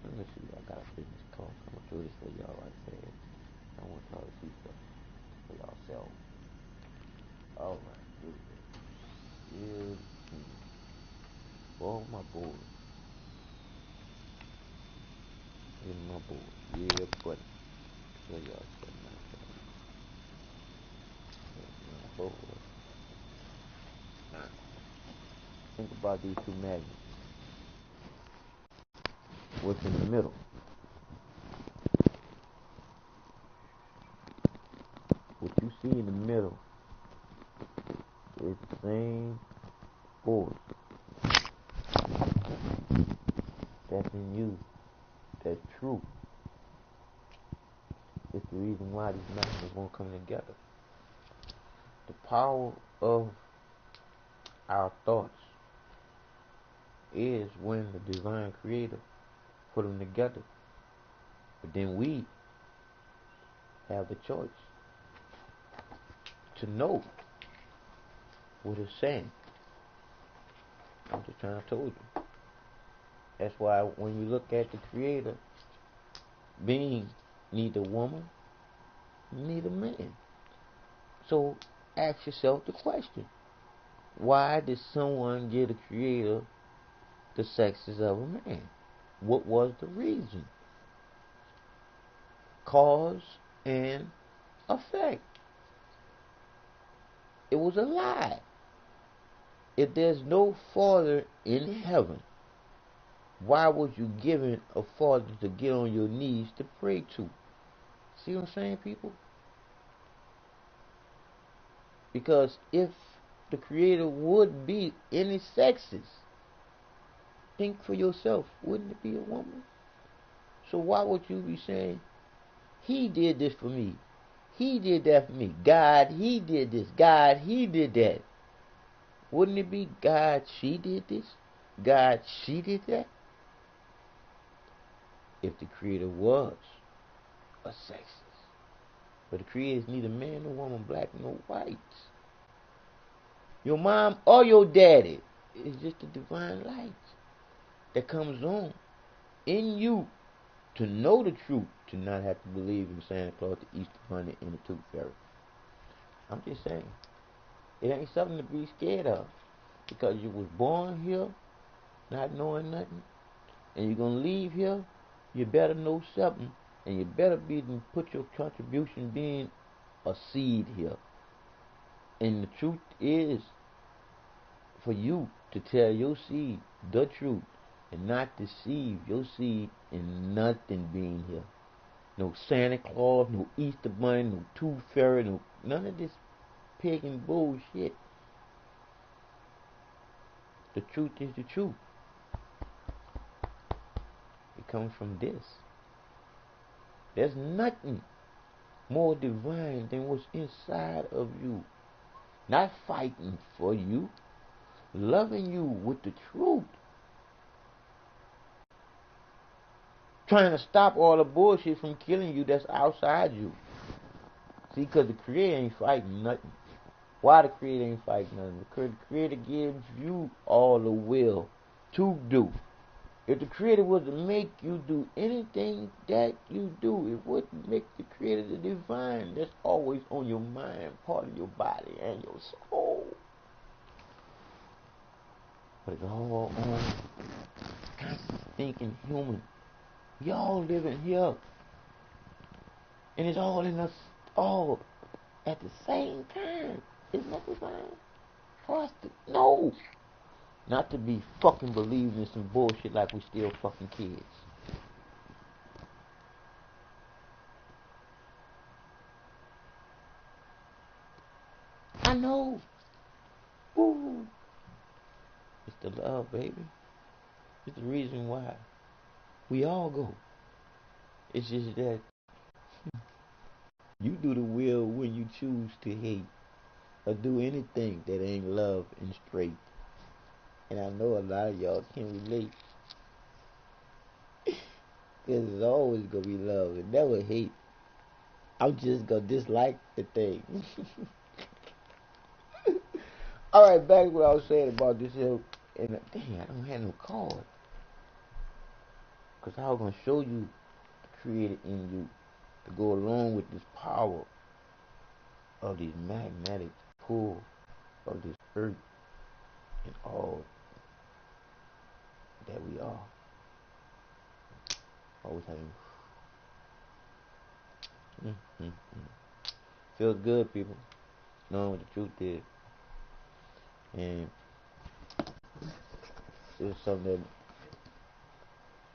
Let me see, I got a business card. I'm gonna show this for y'all right there. I want y'all to see stuff for y'allself. Alright, here we go. Good. All my boys. Here's my boys. Yeah, buddy. Show y'all something like that. My boys. Now, think about these two magnets. What's in the middle? What you see in the middle is the same force that's in you, that's true. It's the reason why these magnets won't come together. The power of our thoughts is when the divine creator put them together. But then we have the choice to know what it's saying. I'm just trying to tell you. That's why when you look at the creator, being neither woman, neither man. So ask yourself the question. Why did someone give the creator the sexes of a man? What was the reason? Cause and effect. It was a lie. If there's no father in heaven, why was you given a father to get on your knees to pray to? See what I'm saying, people? Because if the Creator would be any sexes. Think for yourself. Wouldn't it be a woman? So why would you be saying, He did this for me, He did that for me, God, He did this, God, He did that? Wouldn't it be God, she did this, God, she did that? If the Creator was a sexist. But the Creator is neither man nor woman, black nor white. Your mom or your daddy is just the divine light that comes on in you to know the truth, to not have to believe in Santa Claus, the Easter Bunny, and the Tooth Fairy. I'm just saying, it ain't something to be scared of, because you was born here not knowing nothing, and you're gonna leave here. You better know something, and you better be to put your contribution being a seed here. And the truth is for you to tell your seed the truth and not deceive your seed in nothing being here. No Santa Claus, no Easter Bunny, no Tooth Fairy, no none of this pagan bullshit. The truth is the truth. It comes from this. There's nothing more divine than what's inside of you. Not fighting for you, loving you with the truth. Trying to stop all the bullshit from killing you that's outside you. See, because the Creator ain't fighting nothing. Why the Creator ain't fighting nothing? Because the Creator gives you all the will to do. If the Creator was to make you do anything that you do, it wouldn't make the Creator the divine that's always on your mind, part of your body and your soul. But it's all on constant thinking human. We all living here. And it's all in us all at the same time. Isn't that divine? For us to know. Not to be fucking believing in some bullshit like we still fucking kids. I know. Woo. It's the love, baby. It's the reason why we all go. It's just that you do the will when you choose to hate or do anything that ain't love and straight. And I know a lot of y'all can relate. Because it's always going to be love and never hate. I'm just going to dislike the thing. Alright, back to what I was saying about this here. And dang, I don't have no card. Because I was going to show you the Creator in you to go along with this power of this magnetic pull of this earth and all that we are. Always having. Feels good, people, knowing what the truth is. And this is something that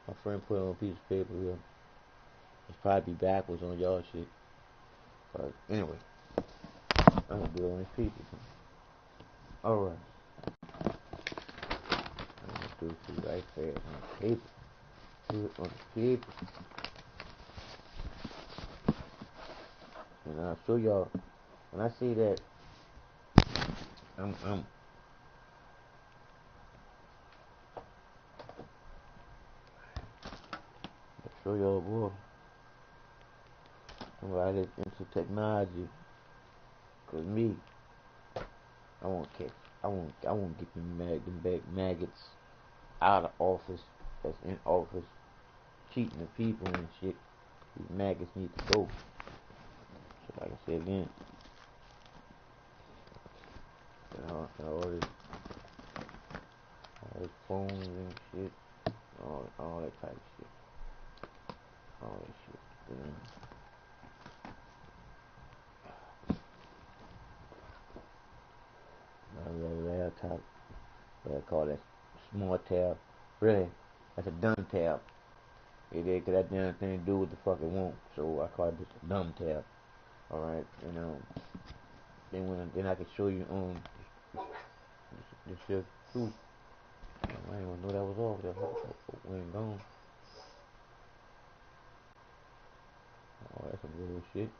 my friend put on a piece of paper here. It's probably backwards on y'all shit. But anyway, I'm gonna do it on his people. Alright. I'm gonna do it right there on the paper. Do it on the paper. And I'll show y'all, when I say that, I'm I'll show y'all, boy. I'm right into technology. Cause me, I won't catch, I won't get them maggots out of office, that's in office, cheating the people and shit. These maggots need to go. So like I said again, all this phones and shit, all that type of shit, all that shit. Laptop, what I call that small tab. Really, that's a dumb tab. It ain't got that damn thing to do with the fuck it won't. So I call it just a dumb tab. Alright, then I can show you on It's just truth. Damn, I ain't gonna know that was off there. We ain't gone. Oh, that's some real shit.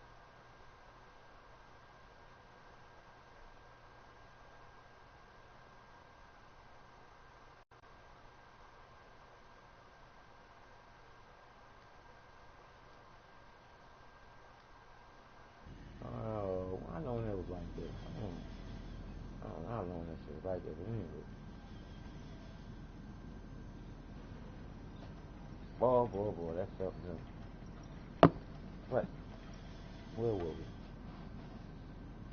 Oh, I know that was like that. I don't know how long that shit was like that, but anyway. Boy, that's something else. What? Where were we?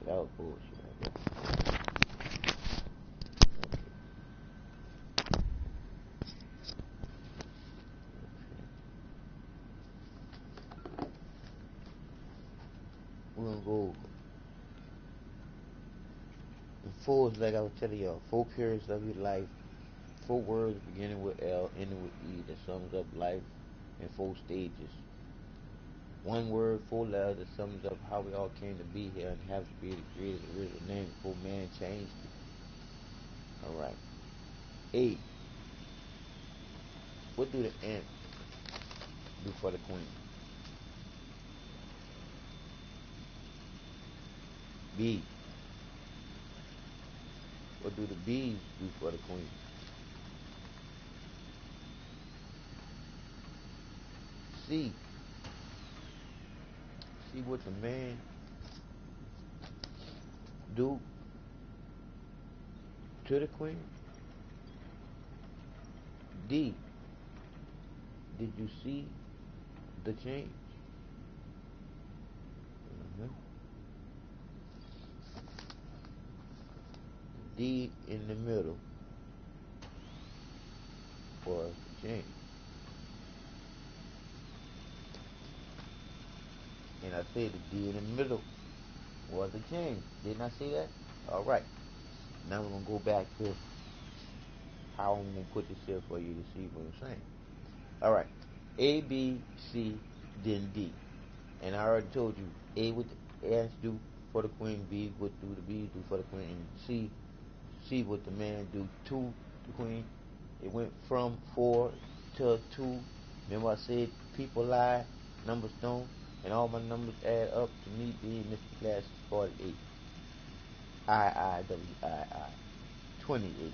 That was bullshit, I guess. We're gonna go in four, like I was telling y'all, 4 periods of your life, 4 words beginning with L, ending with E that sums up life in 4 stages. 1 word, 4 letters that sums up how we all came to be here and have to be the created original name before man changed it. Alright. A. What do the ant do for the queen? B. What do the bees do for the queen? C. See what the man do to the queen? D. Did you see the change? Mhm. D in the middle for the change. And I said the D in the middle was the change. Didn't I say that? Alright. Now we're going to go back to how I'm going to put this here for you to see what I'm saying. Alright. A, B, C, then D. And I already told you A what the ants do for the queen, B what do the bees do for the queen, and C what the man do to the queen. It went from 4 to 2. Remember I said people lie, numbers don't, and all my numbers add up to me being Mr. Glass 48. III. 28.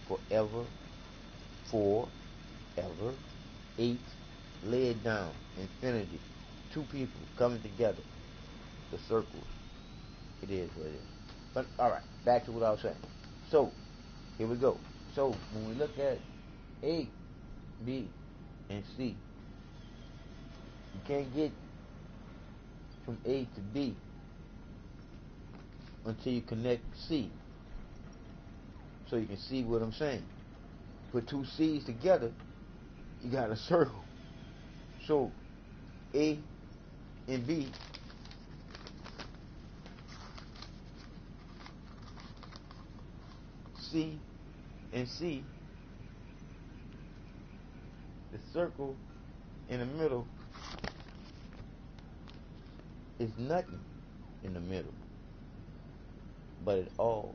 Forever, forever, 8, lay it down, infinity, 2 people coming together, the circle. It is what it is. But alright, back to what I was saying. So, here we go. So, when we look at A, B, and C, you can't get from A to B until you connect C. So you can see what I'm saying. Put 2 C's together, you got a circle. So, A and B C and C, the circle in the middle is nothing in the middle, but it all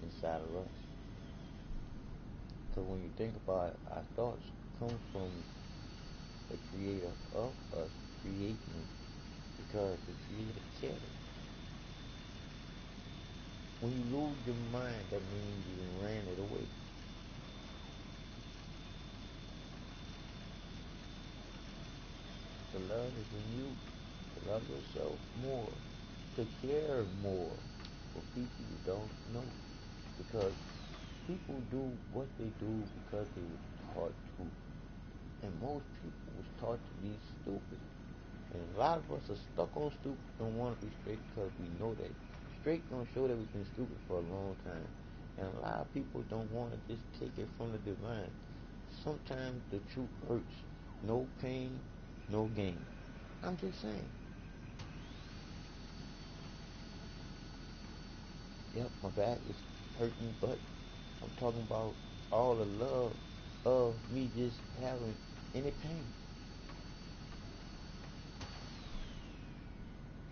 inside of us. Because when you think about it, our thoughts come from the creator of us creating, because the creator cared. When you lose your mind, that means you ran it away. The love is in you to love yourself more, to care more for people you don't know. Because people do what they do because they were taught to. And most people was taught to be stupid. And a lot of us are stuck on stupid, don't want to be straight because we know that straight gonna show that we've been stupid for a long time. And a lot of people don't want to just take it from the divine. Sometimes the truth hurts. No pain, no gain. I'm just saying. Yep, my back is hurting, but I'm talking about all the love of me just having any pain.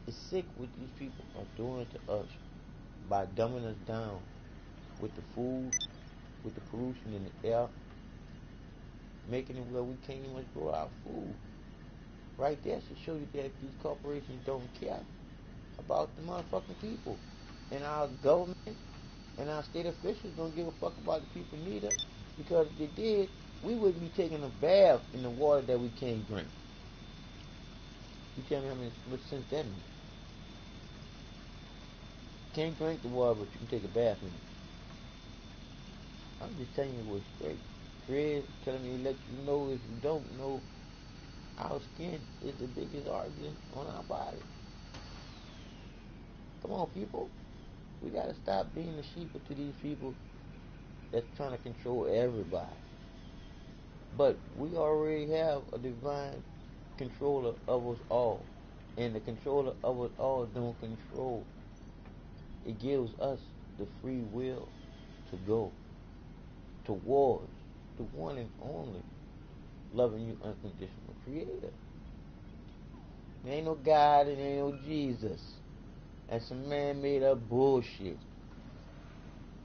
It's sick what these people are doing to us. by dumbing us down with the food, with the pollution in the air, making it where we can't even grow our food. Right there should show you that these corporations don't care about the motherfucking people. And our government and our state officials don't give a fuck about the people neither. Because if they did, we wouldn't be taking a bath in the water that we can't drink. You tell me how much sense that makes. Can't drink the water, but you can take a bath in it. I'm just telling you what's straight. Fred telling me, let you know if you don't know, our skin is the biggest organ on our body. Come on, people. We gotta stop being the sheep to these people that's trying to control everybody. But we already have a divine controller of us all. And the controller of us all don't control. It gives us the free will to go towards the one and only loving you unconditional creator. There ain't no God and there ain't no Jesus. That's some man-made up bullshit.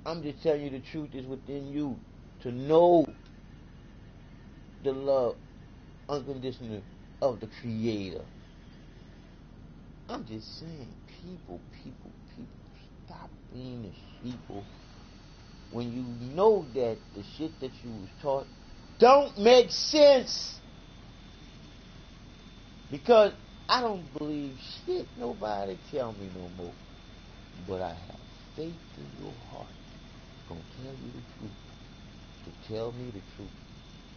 I'm just telling you the truth is within you. To know the love unconditional of the creator. I'm just saying, people, stop being a sheeple when you know that the shit that you was taught don't make sense. Because I don't believe shit nobody tell me no more. But I have faith in your heart. Gonna tell you the truth. To tell me the truth.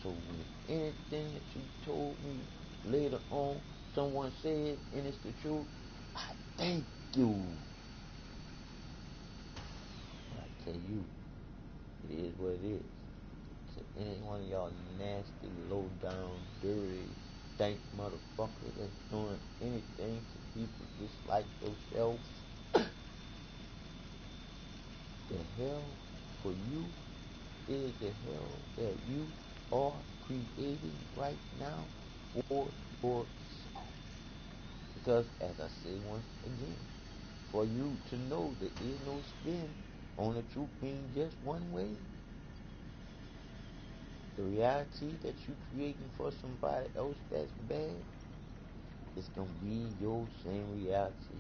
So when anything that you told me later on, someone said, and it's the truth, I thank you. But I tell you, it is what it is. So any one of y'all nasty, low down, dirty, dank motherfuckers that's doing anything to people just like yourself, the hell for you is the hell that you are creating right now for yourself. Because as I say once again, for you to know there is no spin on the truth being just one way. The reality that you're creating for somebody else that's bad is going to be your same reality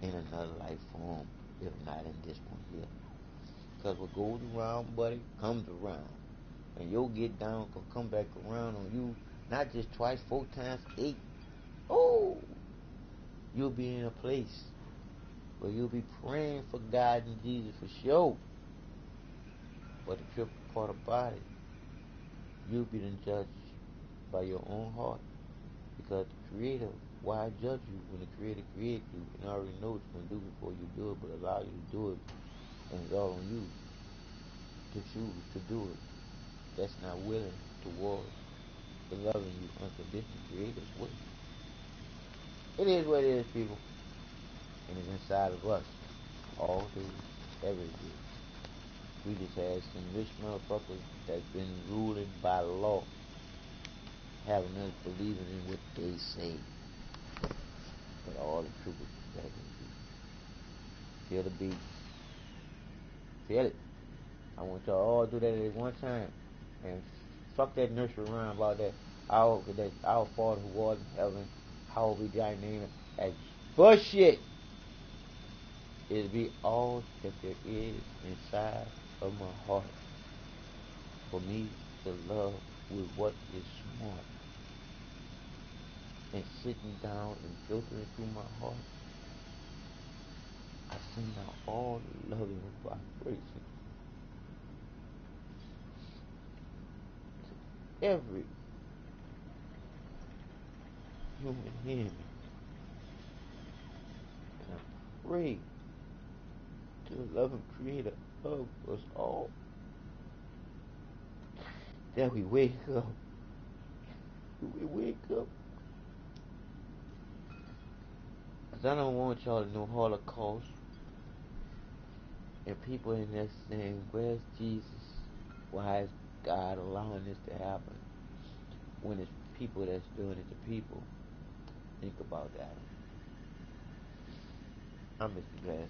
in another life form, if not in this one here. Because what goes around, buddy, comes around. And you'll get down, can come back around on you, not just twice, 4 times, 8. Oh! You'll be in a place where you'll be praying for God and Jesus for sure. But the triple part about it, you'll be then judged by your own heart. Because the Creator, why judge you when the Creator created you and already knows what you're going to do before you do it, but allow you to do it, and it's all on you to choose to do it. That's not willing towards the loving you unconditional Creator's way. It is what it is, people. And it's inside of us. All day, every day. We just had some rich motherfuckers that's been ruling by law, having us believing in what they say. But all the truth is back in you. Feel the beat. Feel it. I want y'all all to do that at one time. And fuck that nursery rhyme about that our Father who art in heaven, hallowed be thy name. That's bullshit. It'll be all that there is inside of my heart for me to love with what is smart. And sitting down and filtering through my heart, I send out all the loving vibrations to every human being. And I pray to the loving Creator of us all that we wake up. We wake up. Because I don't want y'all to know Holocaust and people in there saying, where's Jesus? Why is God allowing this to happen? When it's people that's doing it to people. Think about that. I'm Mr. Glass.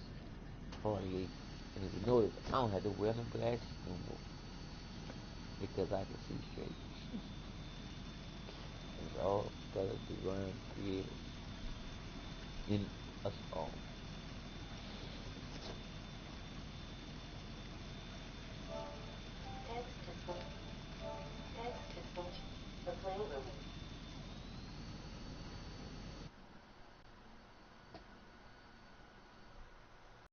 48. And if you notice, I don't have to wear no glasses no more because I can see straight. It's all because of divine creator.